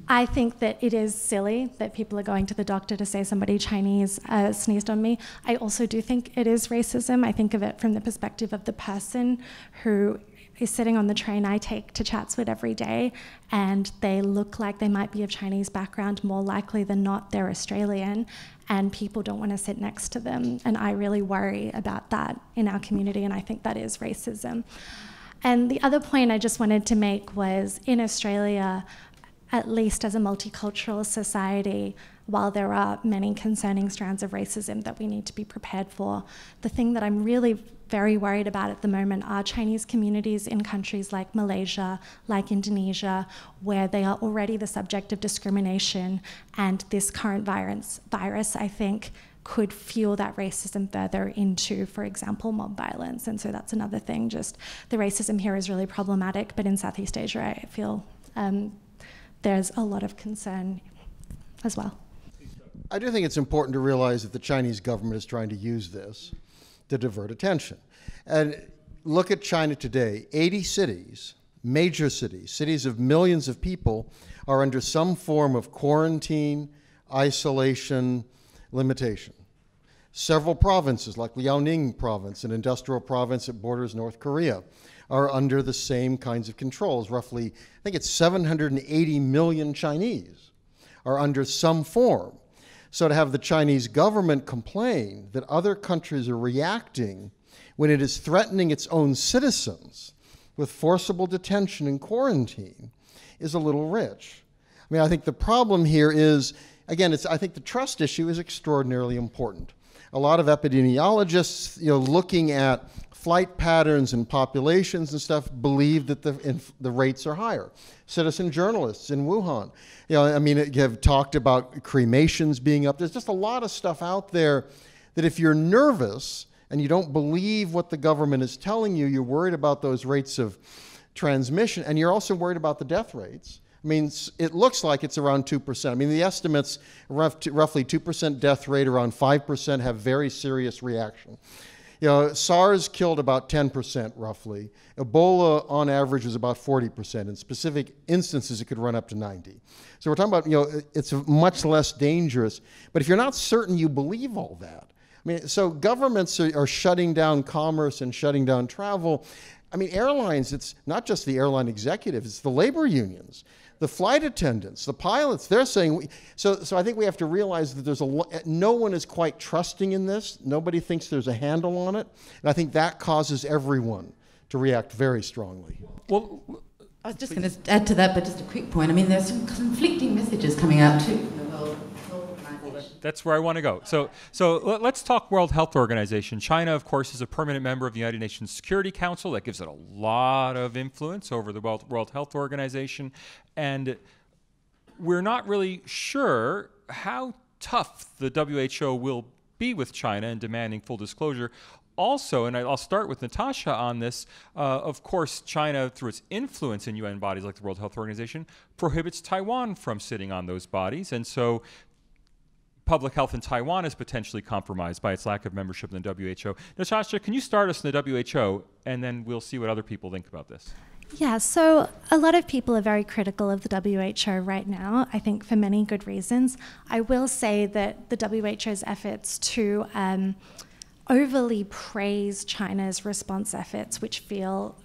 I think that it is silly that people are going to the doctor to say somebody Chinese sneezed on me. I also do think it is racism. I think of it from the perspective of the person who is sitting on the train I take to Chatswood every day, and they look like they might be of Chinese background. More likely than not, they're Australian, and people don't want to sit next to them. And I really worry about that in our community, and I think that is racism. And the other point I just wanted to make was, in Australia, at least as a multicultural society, while there are many concerning strands of racism that we need to be prepared for, the thing that I'm really very worried about at the moment are Chinese communities in countries like Malaysia, like Indonesia, where they are already the subject of discrimination, and this current virus, I think, could fuel that racism further into, for example, mob violence. And so that's another thing. Just the racism here is really problematic, but in Southeast Asia, I feel there's a lot of concern as well. I do think it's important to realize that the Chinese government is trying to use this to divert attention. And look at China today. 80 cities, major cities, cities of millions of people, are under some form of quarantine, isolation, limitation. Several provinces, like Liaoning province, an industrial province that borders North Korea, are under the same kinds of controls. Roughly, I think it's 780 million Chinese are under some form. So to have the Chinese government complain that other countries are reacting when it is threatening its own citizens with forcible detention and quarantine is a little rich. I mean, I think the problem here is, again, I think the trust issue is extraordinarily important. A lot of epidemiologists, looking at flight patterns and populations and stuff, believe that the rates are higher. Citizen journalists in Wuhan, have talked about cremations being up. There's just a lot of stuff out there that if you're nervous and you don't believe what the government is telling you, you're worried about those rates of transmission, and you're also worried about the death rates. I mean, it looks like it's around 2%. I mean, the estimates, roughly 2% death rate, around 5% have very serious reaction. You know, SARS killed about 10% roughly. Ebola on average was about 40%. In specific instances, it could run up to 90. So we're talking about, you know, it's much less dangerous. But if you're not certain you believe all that, I mean, so governments are shutting down commerce and shutting down travel. I mean, airlines, it's not just the airline executives, it's the labor unions, the flight attendants, the pilots. They're saying, so I think we have to realize that no one is quite trusting in this. Nobody thinks there's a handle on it. And I think that causes everyone to react very strongly. Well, I was just going to add to that, but just a quick point. I mean, there's some conflicting messages coming out too from the World Health Organization. that's where I want to go. So let's talk World Health Organization. China, of course, is a permanent member of the United Nations Security Council. That gives it a lot of influence over the World Health Organization. And we're not really sure how tough the WHO will be with China in demanding full disclosure. Also, and I'll start with Natasha on this, of course, China, through its influence in UN bodies like the World Health Organization, prohibits Taiwan from sitting on those bodies. And so public health in Taiwan is potentially compromised by its lack of membership in the WHO. Natasha, can you start us in the WHO, and then we'll see what other people think about this? Yeah, so a lot of people are very critical of the WHO right now, I think for many good reasons. I will say that the WHO's efforts to overly praise China's response efforts, which feel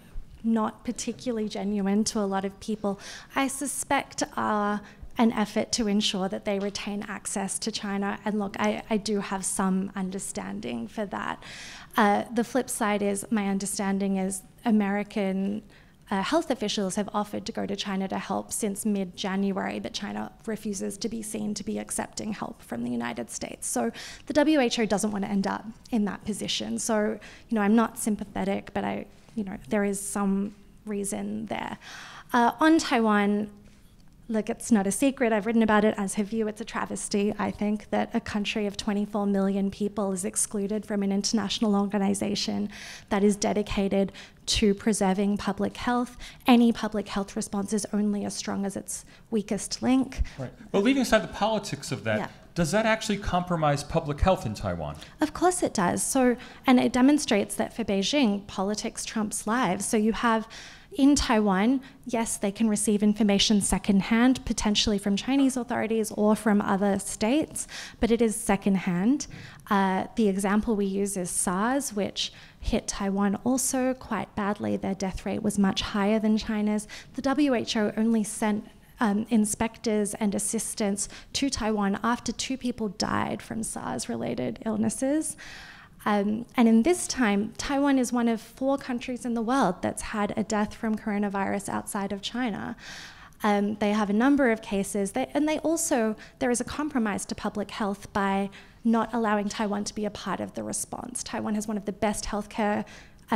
not particularly genuine to a lot of people, I suspect are an effort to ensure that they retain access to China. And look, I do have some understanding for that. The flip side is, my understanding is American health officials have offered to go to China to help since mid-January, but China refuses to be seen to be accepting help from the United States. So the WHO doesn't want to end up in that position. So, you know, I'm not sympathetic, but there is some reason there. On Taiwan, look, it's not a secret, I've written about it, as have you. It's a travesty, I think, that a country of 24 million people is excluded from an international organization that is dedicated to preserving public health. Any public health response is only as strong as its weakest link. Right. But leaving aside the politics of that, yeah. Does that actually compromise public health in Taiwan? Of course it does. So, and it demonstrates that for Beijing, politics trumps lives. So you have in Taiwan, yes, they can receive information secondhand, potentially from Chinese authorities or from other states, but it is secondhand. The example we use is SARS, which hit Taiwan also quite badly. Their death rate was much higher than China's. The WHO only sent inspectors and assistants to Taiwan after 2 people died from SARS-related illnesses. And in this time, Taiwan is one of 4 countries in the world that's had a death from coronavirus outside of China. They have a number of cases, and there is a compromise to public health by not allowing Taiwan to be a part of the response. Taiwan has one of the best healthcare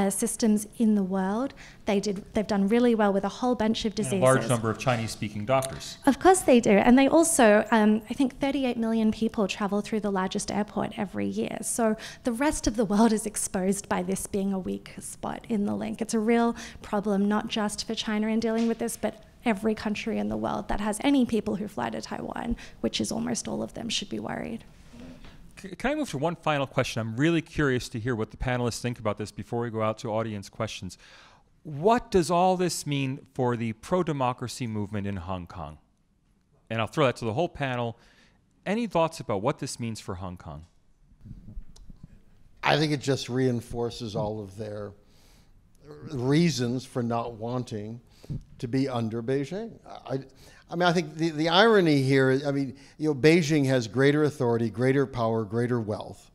systems in the world. They've done really well with a whole bunch of diseases. And a large number of Chinese-speaking doctors. Of course they do. And they also, I think 38 million people travel through the largest airport every year. So the rest of the world is exposed by this being a weak spot in the link. It's a real problem, not just for China in dealing with this, but every country in the world that has any people who fly to Taiwan, which is almost all of them, should be worried. Can I move to one final question? I'm really curious to hear what the panelists think about this before we go out to audience questions. What does all this mean for the pro-democracy movement in Hong Kong? And I'll throw that to the whole panel. Any thoughts about what this means for Hong Kong? I think it just reinforces all of their reasons for not wanting to be under Beijing. I think the irony here, Beijing has greater authority, greater power, greater wealth,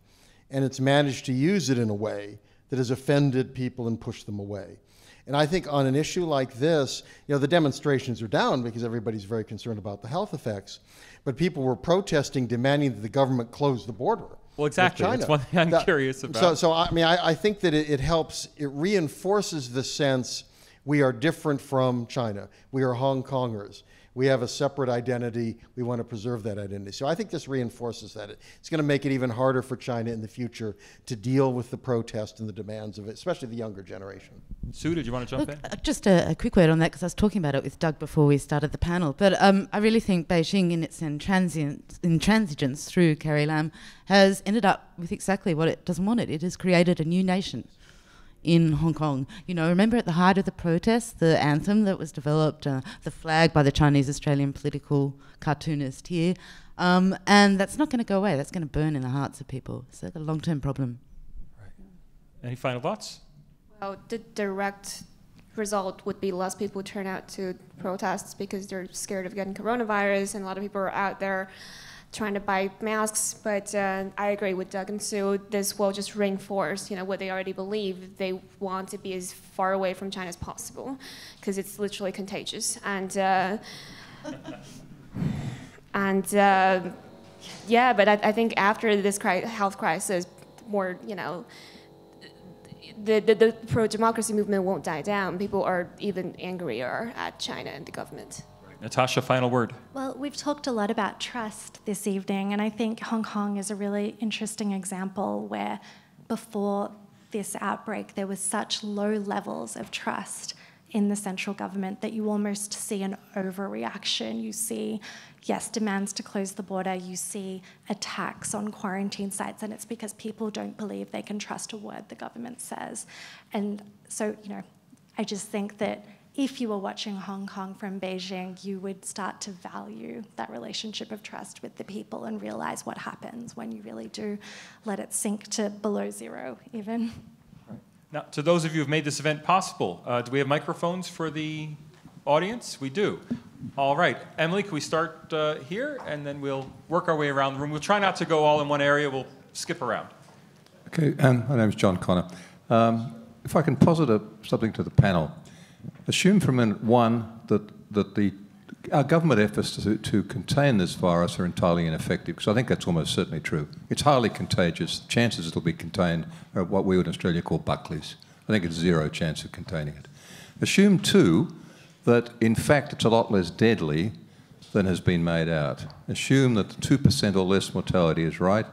and it's managed to use it in a way that has offended people and pushed them away. And I think on an issue like this, the demonstrations are down because everybody's very concerned about the health effects, but people were protesting, demanding that the government close the border. Well, exactly. That's one thing I'm curious about. So I think that it helps, it reinforces the sense we are different from China. We are Hong Kongers. We have a separate identity. We want to preserve that identity. So I think this reinforces that. It's going to make it even harder for China in the future to deal with the protest and the demands of it, especially the younger generation. Sue, did you want to jump in? Just a quick word on that, because I was talking about it with Doug before we started the panel. But I really think Beijing, in its intransigence through Carrie Lam, has ended up with exactly what it doesn't want it. It has created a new nation in Hong Kong. You know, remember at the height of the protests, the anthem that was developed, the flag by the Chinese-Australian political cartoonist here, and that's not going to go away. That's going to burn in the hearts of people. So it's a long-term problem. Right. Any final thoughts? Well, the direct result would be less people turn out to protests because they're scared of getting coronavirus, and a lot of people are out there trying to buy masks, but I agree with Doug and Sue. This will just reinforce, what they already believe. They want to be as far away from China as possible, because it's literally contagious. And yeah, but I think after this health crisis, more, the pro-democracy movement won't die down. People are even angrier at China and the government. Natasha, final word. Well, we've talked a lot about trust this evening, and I think Hong Kong is a really interesting example where before this outbreak there was such low levels of trust in the central government that you almost see an overreaction. You see, yes, demands to close the border, you see attacks on quarantine sites, and it's because people don't believe they can trust a word the government says. And so, I just think that if you were watching Hong Kong from Beijing, you would start to value that relationship of trust with the people and realize what happens when you really do let it sink to below zero, even. Right. Now, to those of you who've made this event possible, do we have microphones for the audience? We do. All right. Emily, can we start here, and then we'll work our way around the room. We'll try not to go all in one area. We'll skip around. Okay, my name is John Connor. If I can posit something to the panel. Assume for a minute, one, that our government efforts to contain this virus are entirely ineffective, because I think that's almost certainly true. It's highly contagious. The chances it'll be contained are what we would in Australia call Buckleys. I think it's zero chance of containing it. Assume, two, that in fact it's a lot less deadly than has been made out. Assume that the 2% or less mortality is right,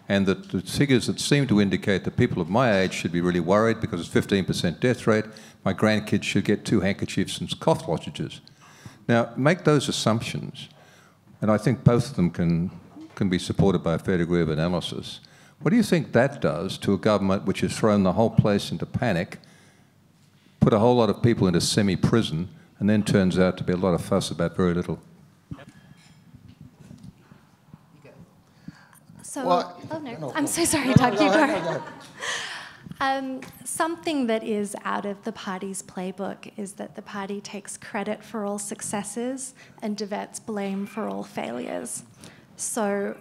and that the figures that seem to indicate that people of my age should be really worried because it's 15% death rate, my grandkids should get 2 handkerchiefs and cough lozenges. Now, make those assumptions, and I think both of them can be supported by a fair degree of analysis. What do you think that does to a government which has thrown the whole place into panic, put a whole lot of people into semi-prison, and then turns out to be a lot of fuss about very little? So, well, no, I'm so sorry, Doug, you go. Something that is out of the party's playbook is that the party takes credit for all successes and diverts blame for all failures. So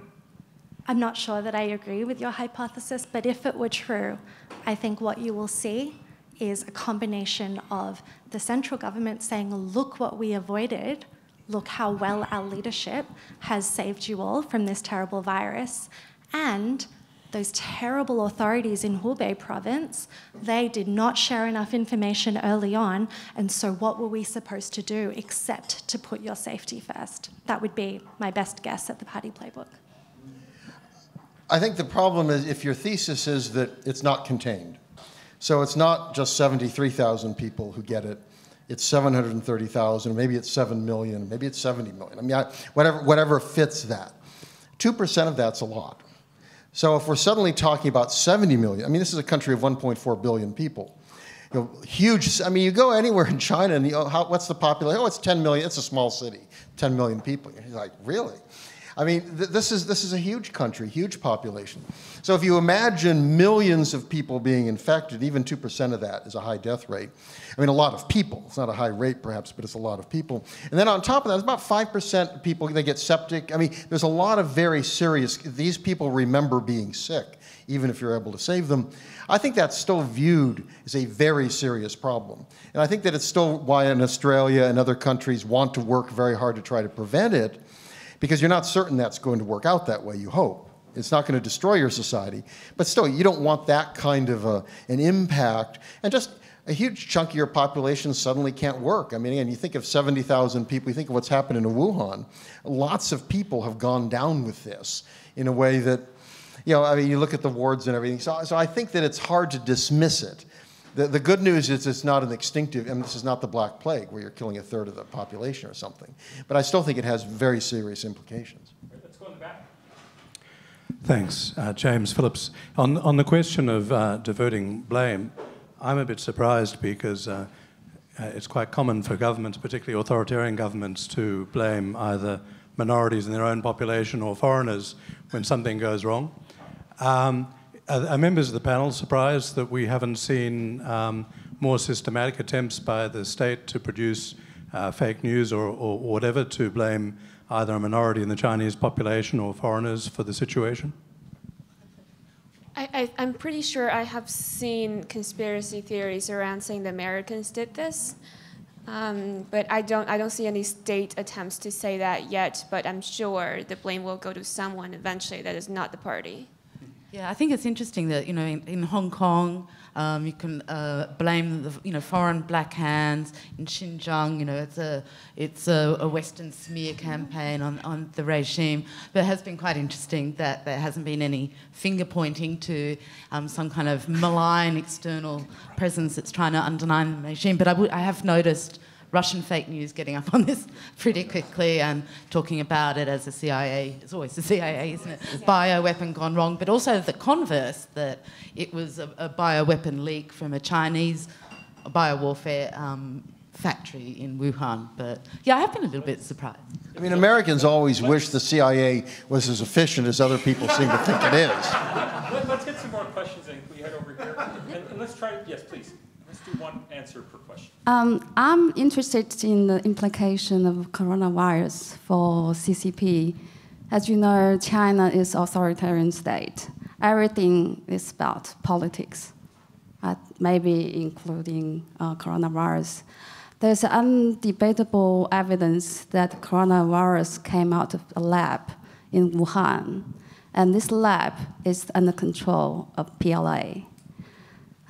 I'm not sure that I agree with your hypothesis, but if it were true, I think what you will see is a combination of the central government saying, look what we avoided, look how well our leadership has saved you all from this terrible virus, and those terrible authorities in Hubei province, they did not share enough information early on, and so what were we supposed to do except to put your safety first? That would be my best guess at the party playbook. I think the problem is if your thesis is that it's not contained. So it's not just 73,000 people who get it. It's 730,000, maybe it's 7 million, maybe it's 70 million. I mean, whatever fits that. 2% of that's a lot. So if we're suddenly talking about 70 million, I mean, this is a country of 1.4 billion people. Huge, I mean, you go anywhere in China and what's the population? Oh, it's 10 million, it's a small city, 10 million people. You're like, really? I mean, this is a huge country, huge population. So if you imagine millions of people being infected, even 2% of that is a high death rate. I mean, a lot of people. It's not a high rate, perhaps, but it's a lot of people. And then on top of that, it's about 5% of people, they get septic. I mean, there's a lot of very serious, these people remember being sick, even if you're able to save them. I think that's still viewed as a very serious problem. And I think that it's still why in Australia and other countries want to work very hard to try to prevent it, because you're not certain that's going to work out that way, you hope. It's not going to destroy your society. But still, you don't want that kind of an impact. And just, a huge chunk of your population suddenly can't work. I mean, again, you think of 70,000 people, you think of what's happened in Wuhan. Lots of people have gone down with this in a way that, you know, I mean, you look at the wards and everything. So I think that it's hard to dismiss it. The good news is it's not an extinctive, I mean, this is not the Black Plague where you're killing a third of the population or something. But I still think it has very serious implications. Let's go in the back. Thanks. James Phillips. On the question of diverting blame, I'm a bit surprised because it's quite common for governments, particularly authoritarian governments, to blame either minorities in their own population or foreigners when something goes wrong. Are members of the panel surprised that we haven't seen more systematic attempts by the state to produce fake news or whatever to blame either a minority in the Chinese population or foreigners for the situation? I'm pretty sure I have seen conspiracy theories around saying the Americans did this, but I don't see any state attempts to say that yet. But I'm sure the blame will go to someone eventually that is not the party. Yeah, I think it's interesting that, you know, in Hong Kong, you can blame the, you know, foreign black hands. In Xinjiang, you know, it's a Western smear campaign on the regime. But it has been quite interesting that there hasn't been any finger pointing to some kind of malign external presence that's trying to undermine the regime. But I have noticed Russian fake news getting up on this pretty quickly and talking about it as a CIA, it's always the CIA, isn't it? Bioweapon gone wrong, but also the converse, that it was a bioweapon leak from a Chinese biowarfare factory in Wuhan. But yeah, I have been a little bit surprised. I mean, Americans always wish the CIA was as efficient as other people seem to think it is. Let's get some more questions in. Can we head over here? And let's try, yes, please. Let's do one answer per question. I'm interested in the implication of coronavirus for CCP. As you know, China is an authoritarian state. Everything is about politics, maybe including coronavirus. There's undebatable evidence that coronavirus came out of a lab in Wuhan, and this lab is under control of PLA.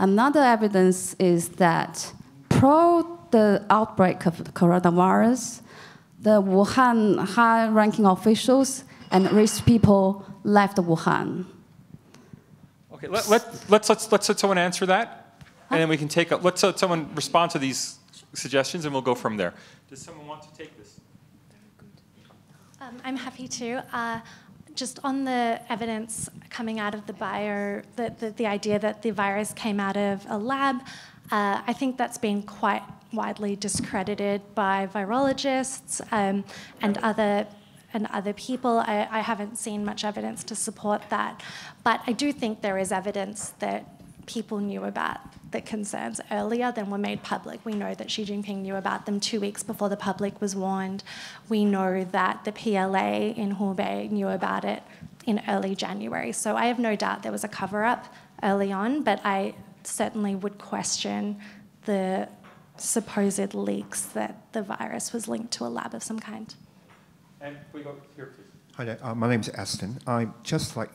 Another evidence is that pro the outbreak of the coronavirus, the Wuhan high-ranking officials and rich people left Wuhan. Okay, let's let someone answer that, and then we can take let's let someone respond to these suggestions, and we'll go from there. Does someone want to take this? I'm happy to. Just on the evidence coming out of the idea that the virus came out of a lab, I think that's been quite widely discredited by virologists and other people. I haven't seen much evidence to support that, but I do think there is evidence that people knew about the concerns earlier than were made public. We know that Xi Jinping knew about them 2 weeks before the public was warned. We know that the PLA in Hubei knew about it in early January. So I have no doubt there was a cover-up early on, but I certainly would question the supposed leaks that the virus was linked to a lab of some kind. And we go here, please. Hi there, my name is Aston. I'd just like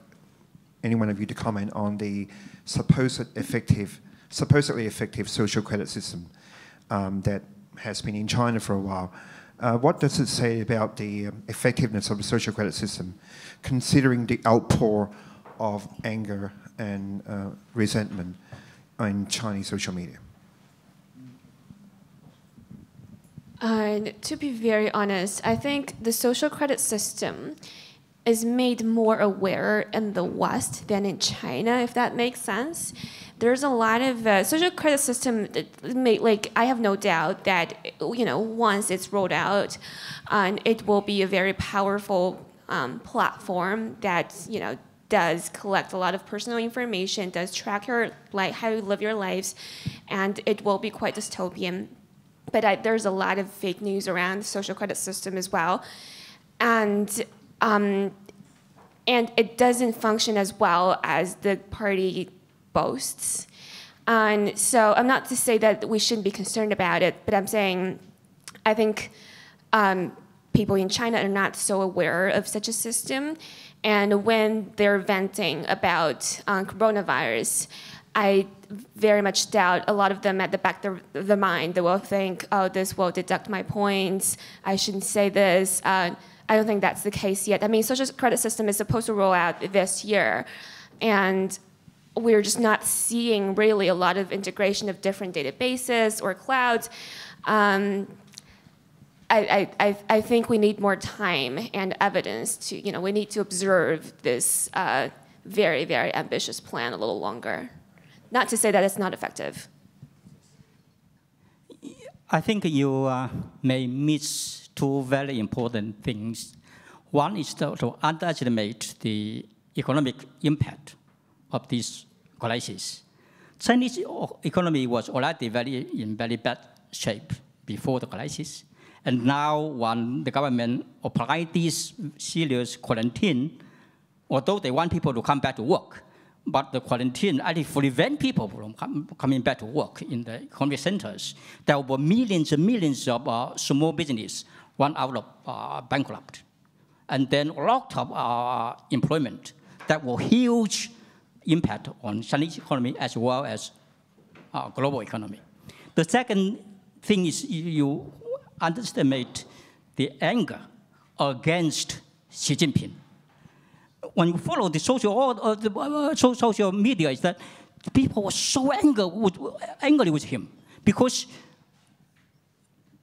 any one of you to comment on the supposedly effective social credit system that has been in China for a while. What does it say about the effectiveness of the social credit system, considering the outpour of anger and resentment in Chinese social media? To be very honest, I think the social credit system is made more aware in the West than in China, if that makes sense. There's a lot of social credit system that I have no doubt that, you know, once it's rolled out, it will be a very powerful platform that, you know, does collect a lot of personal information, does track your how you live your lives, and it will be quite dystopian. But there's a lot of fake news around the social credit system as well, and it doesn't function as well as the party boasts. And so I'm not to say that we shouldn't be concerned about it, but I'm saying I think people in China are not so aware of such a system. And when they're venting about coronavirus, I very much doubt a lot of them at the back of their mind. They will think, oh, this will deduct my points. I shouldn't say this. I don't think that's the case yet. I mean, social credit system is supposed to roll out this year, and we're just not seeing really a lot of integration of different databases or clouds. I think we need more time and evidence to, we need to observe this very, very ambitious plan a little longer. Not to say that it's not effective. I think you may miss two very important things. One is to underestimate the economic impact of this crisis. Chinese economy was already in very bad shape before the crisis. And now when the government applied this serious quarantine, although they want people to come back to work, but the quarantine actually prevent people from coming back to work in the economic centers. There were millions and millions of small business run out of bankrupt. And then a lot of employment. That was huge impact on Chinese economy as well as global economy. The second thing is you underestimate the anger against Xi Jinping. When you follow the social media, is that people were so angry with him because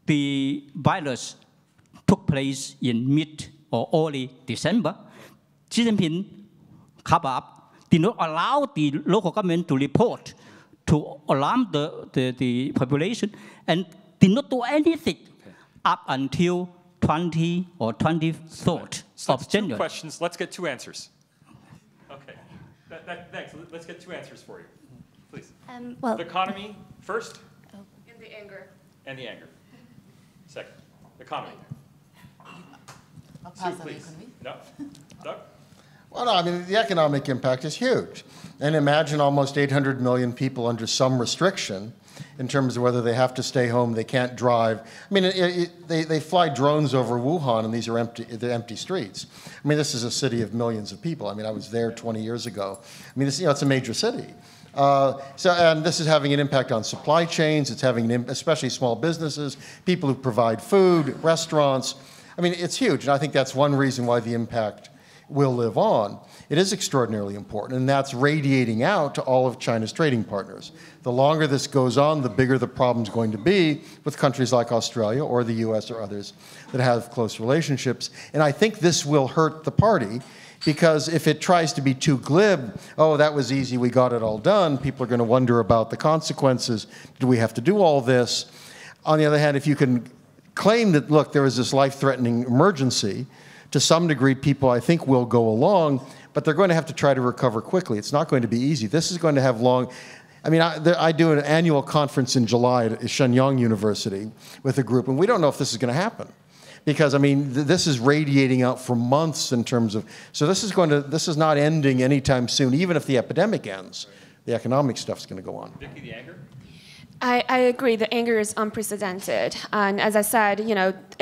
the virus took place in mid or early December. Xi Jinping cover up, did not allow the local government to report to alarm the population, and did not do anything up until 20 or 23rd of January. 2 questions. Let's get 2 answers. Okay. Thanks. Let's get 2 answers for you, please. Well, the economy first. And the anger. And the anger. Second. The economy. Sue, please. No. Doug? Well, no, I mean, the economic impact is huge. And imagine almost 800 million people under some restriction in terms of whether they have to stay home, they can't drive. I mean, they fly drones over Wuhan, and these are they're empty streets. I mean, this is a city of millions of people. I mean, I was there 20 years ago. I mean, it's a major city. And this is having an impact on supply chains. It's having, especially small businesses, people who provide food, restaurants. I mean, it's huge, and I think that's one reason why the impact will live on. It is extraordinarily important, and that's radiating out to all of China's trading partners. The longer this goes on, the bigger the problem's going to be with countries like Australia or the US or others that have close relationships. And I think this will hurt the party, because if it tries to be too glib, oh, that was easy, we got it all done, people are going to wonder about the consequences. Do we have to do all this? On the other hand, if you can claim that, look, there is this life-threatening emergency, to some degree, people, I think, will go along, but they're going to have to try to recover quickly. It's not going to be easy. This is going to have long... I mean, I do an annual conference in July at Shenyang University with a group, and we don't know if this is going to happen. Because, I mean, this is radiating out for months in terms of... So this is not ending anytime soon, even if the epidemic ends. The economic stuff's going to go on. Vicky, the anger? I agree. The anger is unprecedented, and as I said, in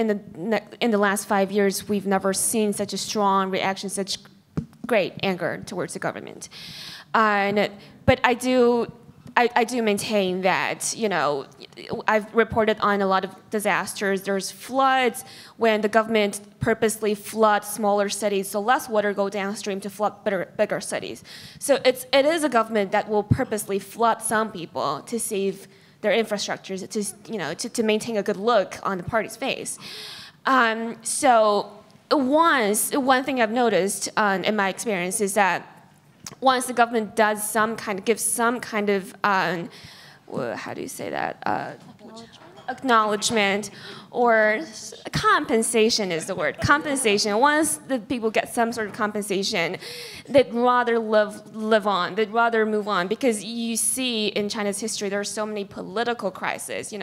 the last 5 years, we've never seen such a strong reaction, such great anger towards the government. But I do maintain that, I've reported on a lot of disasters. There's floods when the government purposely floods smaller cities, so less water go downstream to flood bigger cities. So it is a government that will purposely flood some people to save their infrastructures, to maintain a good look on the party's face. So one thing I've noticed in my experience is that once the government does gives some kind of, how do you say that? Acknowledgement or compensation is the word. Compensation. Once the people get some sort of compensation, they'd rather live on. They'd rather move on, because you see in China's history there are so many political crises.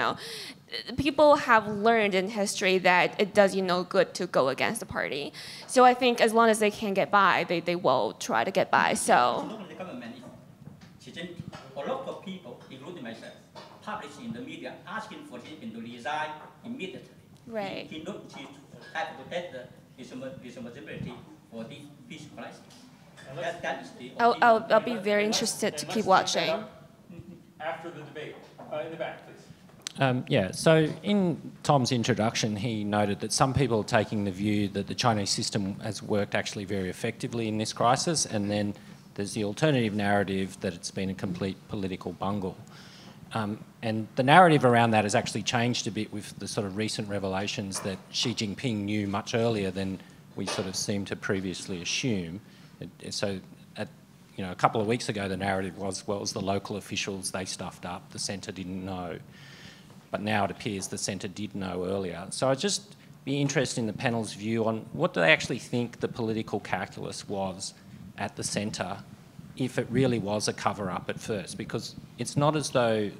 People have learned in history that it does you no good to go against the party. So I think as long as they can get by, they will try to get by. So. The government is a lot of people, including myself, published in the media asking for Xi Jinping to resign immediately. Right. He not have to take the responsibility for this crisis. That is the I'll be very interested to keep watching. after the debate. In the back, please. Yeah, so in Tom's introduction, he noted that some people are taking the view that the Chinese system has worked actually very effectively in this crisis, and then there's the alternative narrative that it's been a complete political bungle. And the narrative around that has actually changed a bit with the sort of recent revelations that Xi Jinping knew much earlier than we sort of seemed to previously assume. A couple of weeks ago, the narrative was, well, it was the local officials, they stuffed up, the centre didn't know. But now it appears the centre did know earlier. So I'd just be interested in the panel's view on what do they actually think the political calculus was at the centre, if it really was a cover-up at first, because it's not as though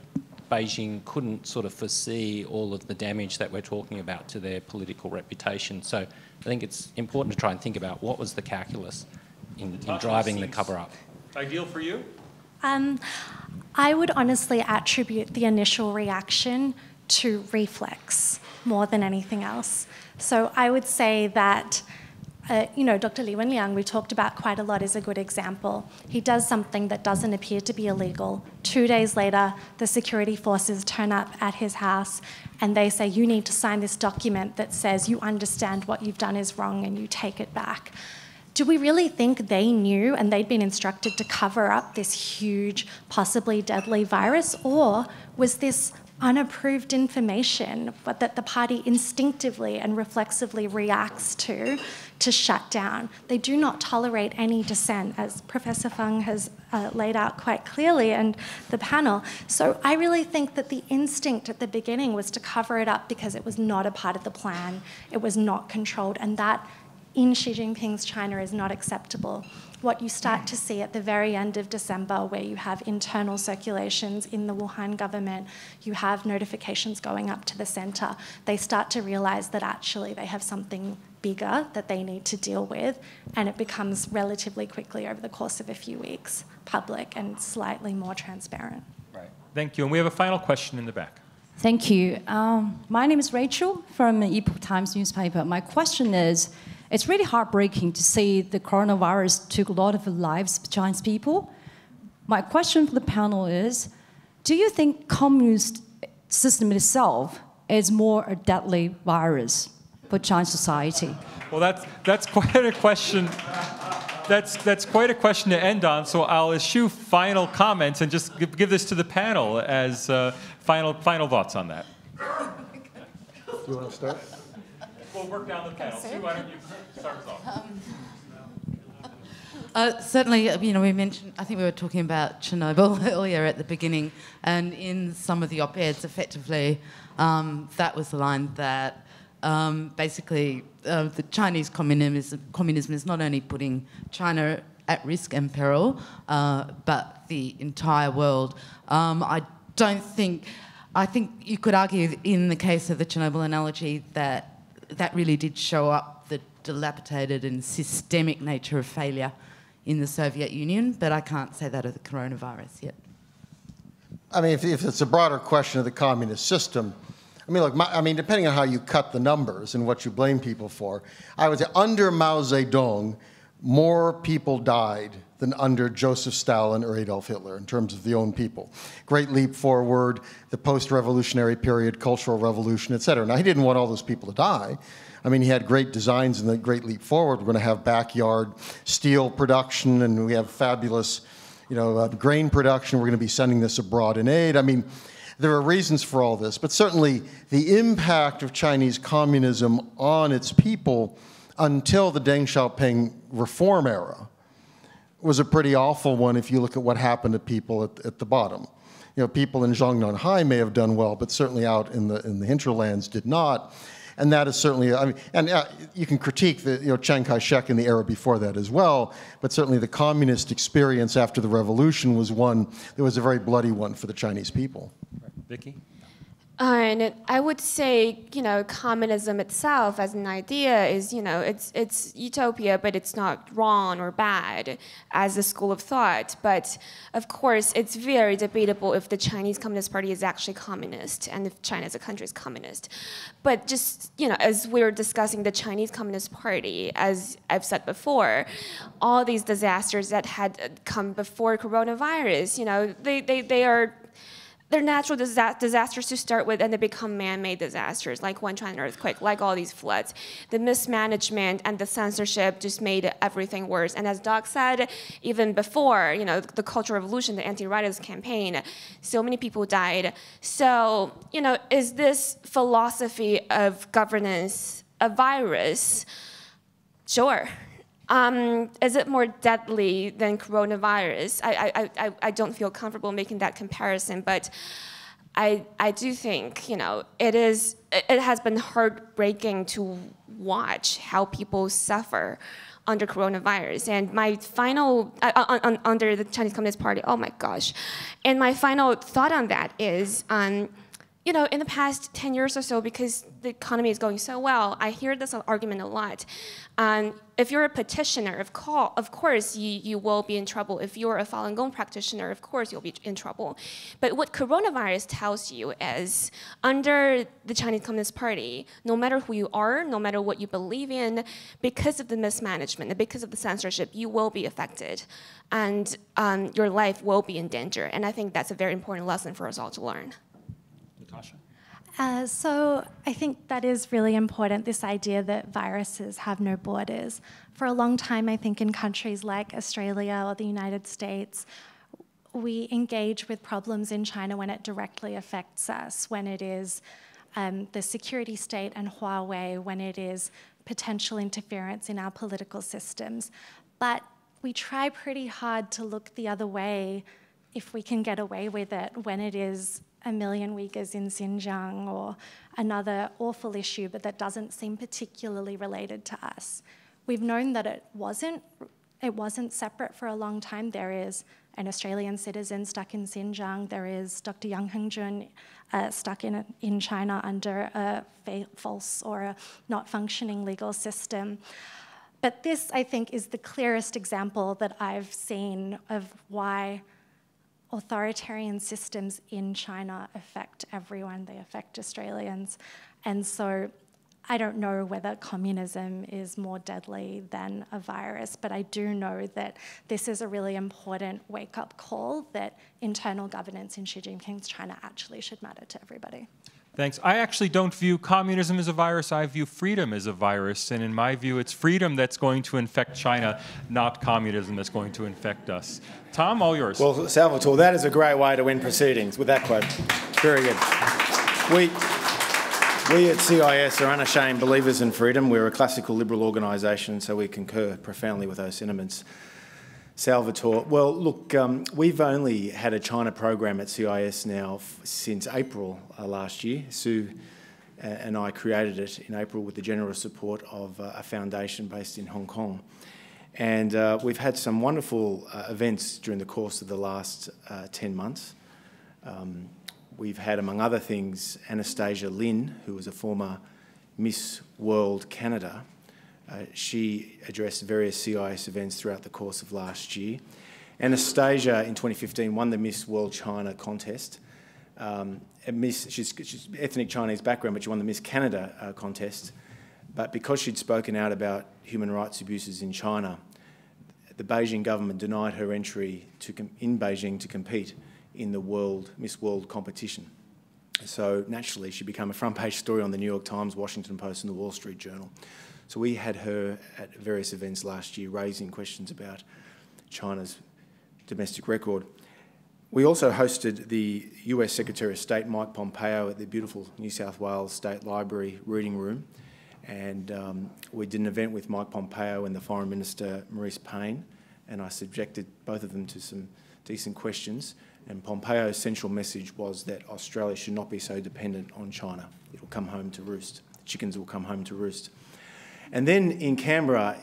Beijing couldn't sort of foresee all of the damage that we're talking about to their political reputation. So I think it's important to try and think about what was the calculus in driving the cover-up. Ideal for you? I would honestly attribute the initial reaction to reflex more than anything else. So I would say that Dr. Li Wenliang, we talked about quite a lot, is a good example. He does something that doesn't appear to be illegal. 2 days later, the security forces turn up at his house and they say, you need to sign this document that says you understand what you've done is wrong and you take it back. Do we really think they knew and they'd been instructed to cover up this huge, possibly deadly virus? Or was this unapproved information but that the party instinctively and reflexively reacts to shut down? They do not tolerate any dissent, as Professor Feng has laid out quite clearly, and the panel. So I really think that the instinct at the beginning was to cover it up because it was not a part of the plan, it was not controlled, and that in Xi Jinping's China is not acceptable. What you start to see at the very end of December, where you have internal circulations in the Wuhan government, you have notifications going up to the centre, they start to realise that actually they have something bigger that they need to deal with, and it becomes relatively quickly over the course of a few weeks public and slightly more transparent. Right. Thank you. And we have a final question in the back. Thank you. My name is Rachel from Epoch Times newspaper. My question is, it's really heartbreaking to see the coronavirus took a lot of the lives of Chinese people. My question for the panel is, do you think communist system itself is more a deadly virus for Chinese society? Well, that's quite a question. That's quite a question to end on. So I'll eschew final comments and just give this to the panel as final thoughts on that. Do you want to start? We'll work down the panel. Sue, why don't you start us off? Certainly, we mentioned, I think we were talking about Chernobyl earlier at the beginning, and in some of the op-eds, effectively, that was the line that basically the Chinese communism is not only putting China at risk and peril, but the entire world. I think you could argue in the case of the Chernobyl analogy that really did show up the dilapidated and systemic nature of failure in the Soviet Union, but I can't say that of the coronavirus yet. I mean, if it's a broader question of the communist system, look, depending on how you cut the numbers and what you blame people for, I would say under Mao Zedong, more people died than under Joseph Stalin or Adolf Hitler in terms of the own people. Great leap forward, the post-revolutionary period, cultural revolution, et cetera. Now, he didn't want all those people to die. He had great designs in the Great Leap Forward. We're going to have backyard steel production, and we have fabulous, grain production. We're going to be sending this abroad in aid. There are reasons for all this, but certainly the impact of Chinese communism on its people until the Deng Xiaoping reform era was a pretty awful one if you look at what happened to people at the bottom. People in Zhongnanhai may have done well, but certainly out in the hinterlands did not. And that is certainly, you can critique the Chiang Kai-shek in the era before that as well, but certainly the communist experience after the revolution was one that was a very bloody one for the Chinese people. Vicky? And I would say, communism itself as an idea is, it's utopia, but it's not wrong or bad as a school of thought. But of course, it's very debatable if the Chinese Communist Party is actually communist and if China as a country is communist. But just, as we're discussing the Chinese Communist Party, as I've said before, all these disasters that had come before coronavirus, they are they're natural disasters to start with, and they become man-made disasters, like Wenchuan earthquake, like all these floods. The mismanagement and the censorship just made everything worse. And as Doc said, even before, the Cultural Revolution, the anti-racist campaign, so many people died. So, is this philosophy of governance a virus? Sure. Is it more deadly than coronavirus? I don't feel comfortable making that comparison, but I do think, it has been heartbreaking to watch how people suffer under coronavirus. And my final, under the Chinese Communist Party, oh my gosh. And my final thought on that is, in the past 10 years or so, because the economy is going so well, I hear this argument a lot. If you're a petitioner, of course you will be in trouble. If you're a Falun Gong practitioner, of course you'll be in trouble. But what coronavirus tells you is, under the Chinese Communist Party, no matter who you are, no matter what you believe in, because of the mismanagement and because of the censorship, you will be affected. And your life will be in danger. And I think that's a very important lesson for us all to learn. So I think that is really important, this idea that viruses have no borders. For a long time, I think in countries like Australia or the United States, we engage with problems in China when it directly affects us, when it is the security state and Huawei, when it is potential interference in our political systems. But we try pretty hard to look the other way if we can get away with it when it is 1 million Uyghurs in Xinjiang or another awful issue, but that doesn't seem particularly related to us. We've known that it wasn't separate for a long time. There is an Australian citizen stuck in Xinjiang. There is Dr. Yang Hengjun stuck in China under a false or a not functioning legal system. But this, I think, is the clearest example that I've seen of why authoritarian systems in China affect everyone. They affect Australians. And so I don't know whether communism is more deadly than a virus, but I do know that this is a really important wake-up call that internal governance in Xi Jinping's China actually should matter to everybody. Thanks. I actually don't view communism as a virus. I view freedom as a virus. And in my view, it's freedom that's going to infect China, not communism that's going to infect us. Tom, all yours. Well, Salvatore, that is a great way to end proceedings with that quote. Very good. We at CIS are unashamed believers in freedom. We're a classical liberal organisation, so we concur profoundly with those sentiments. Salvatore, well, look, we've only had a China program at CIS now since April last year. Sue and I created it in April with the generous support of a foundation based in Hong Kong. And we've had some wonderful events during the course of the last 10 months. We've had, among other things, Anastasia Lin, who was a former Miss World Canada. She addressed various CIS events throughout the course of last year. Anastasia, in 2015, won the Miss World China contest. She's ethnic Chinese background, but she won the Miss Canada contest. But because she'd spoken out about human rights abuses in China, the Beijing government denied her entry in Beijing to compete in the Miss World competition. So naturally, she became a front-page story on the New York Times, Washington Post, and the Wall Street Journal. So we had her at various events last year raising questions about China's domestic record. We also hosted the US Secretary of State, Mike Pompeo, at the beautiful New South Wales State Library reading room. And we did an event with Mike Pompeo and the Foreign Minister, Maurice Payne, and I subjected both of them to some decent questions. And Pompeo's central message was that Australia should not be so dependent on China. It will come home to roost. The chickens will come home to roost. And then in Canberra,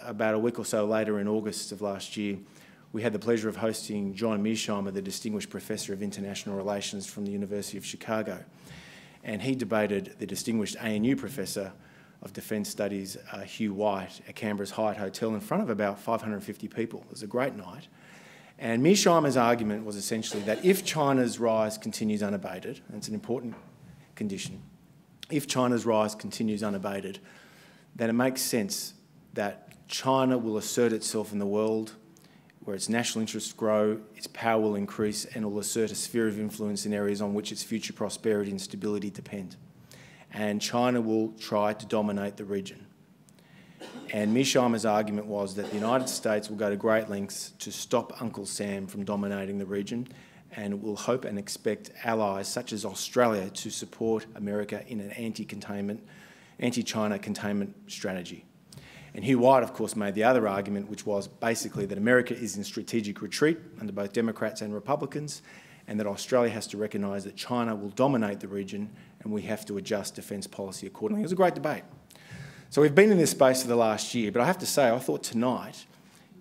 about a week or so later in August of last year, we had the pleasure of hosting John Mearsheimer, the Distinguished Professor of International Relations from the University of Chicago. And he debated the Distinguished ANU Professor of Defence Studies, Hugh White, at Canberra's Hyatt Hotel in front of about 550 people. It was a great night. And Mearsheimer's argument was essentially that if China's rise continues unabated, and it's an important condition, if China's rise continues unabated, then it makes sense that China will assert itself in the world where its national interests grow, its power will increase and will assert a sphere of influence in areas on which its future prosperity and stability depend. And China will try to dominate the region. And Mearsheimer's argument was that the United States will go to great lengths to stop Uncle Sam from dominating the region, and will hope and expect allies such as Australia to support America in an anti-China containment strategy. And Hugh White, of course, made the other argument, which was basically that America is in strategic retreat under both Democrats and Republicans, and that Australia has to recognise that China will dominate the region and we have to adjust defence policy accordingly. It was a great debate. So we've been in this space for the last year, but I have to say, I thought tonight,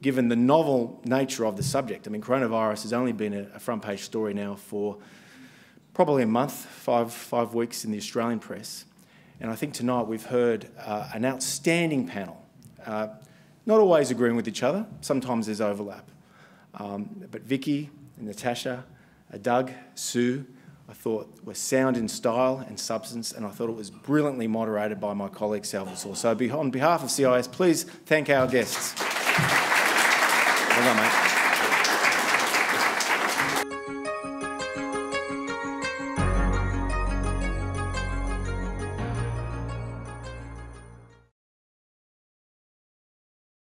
given the novel nature of the subject, I mean, coronavirus has only been a front-page story now for probably a month, five weeks in the Australian press, and I think tonight we've heard an outstanding panel, not always agreeing with each other, sometimes there's overlap, but Vicky and Natasha, Doug, Sue, I thought were sound in style and substance, and I thought it was brilliantly moderated by my colleague Salvatore. So on behalf of CIS, please thank our guests. Well done, mate.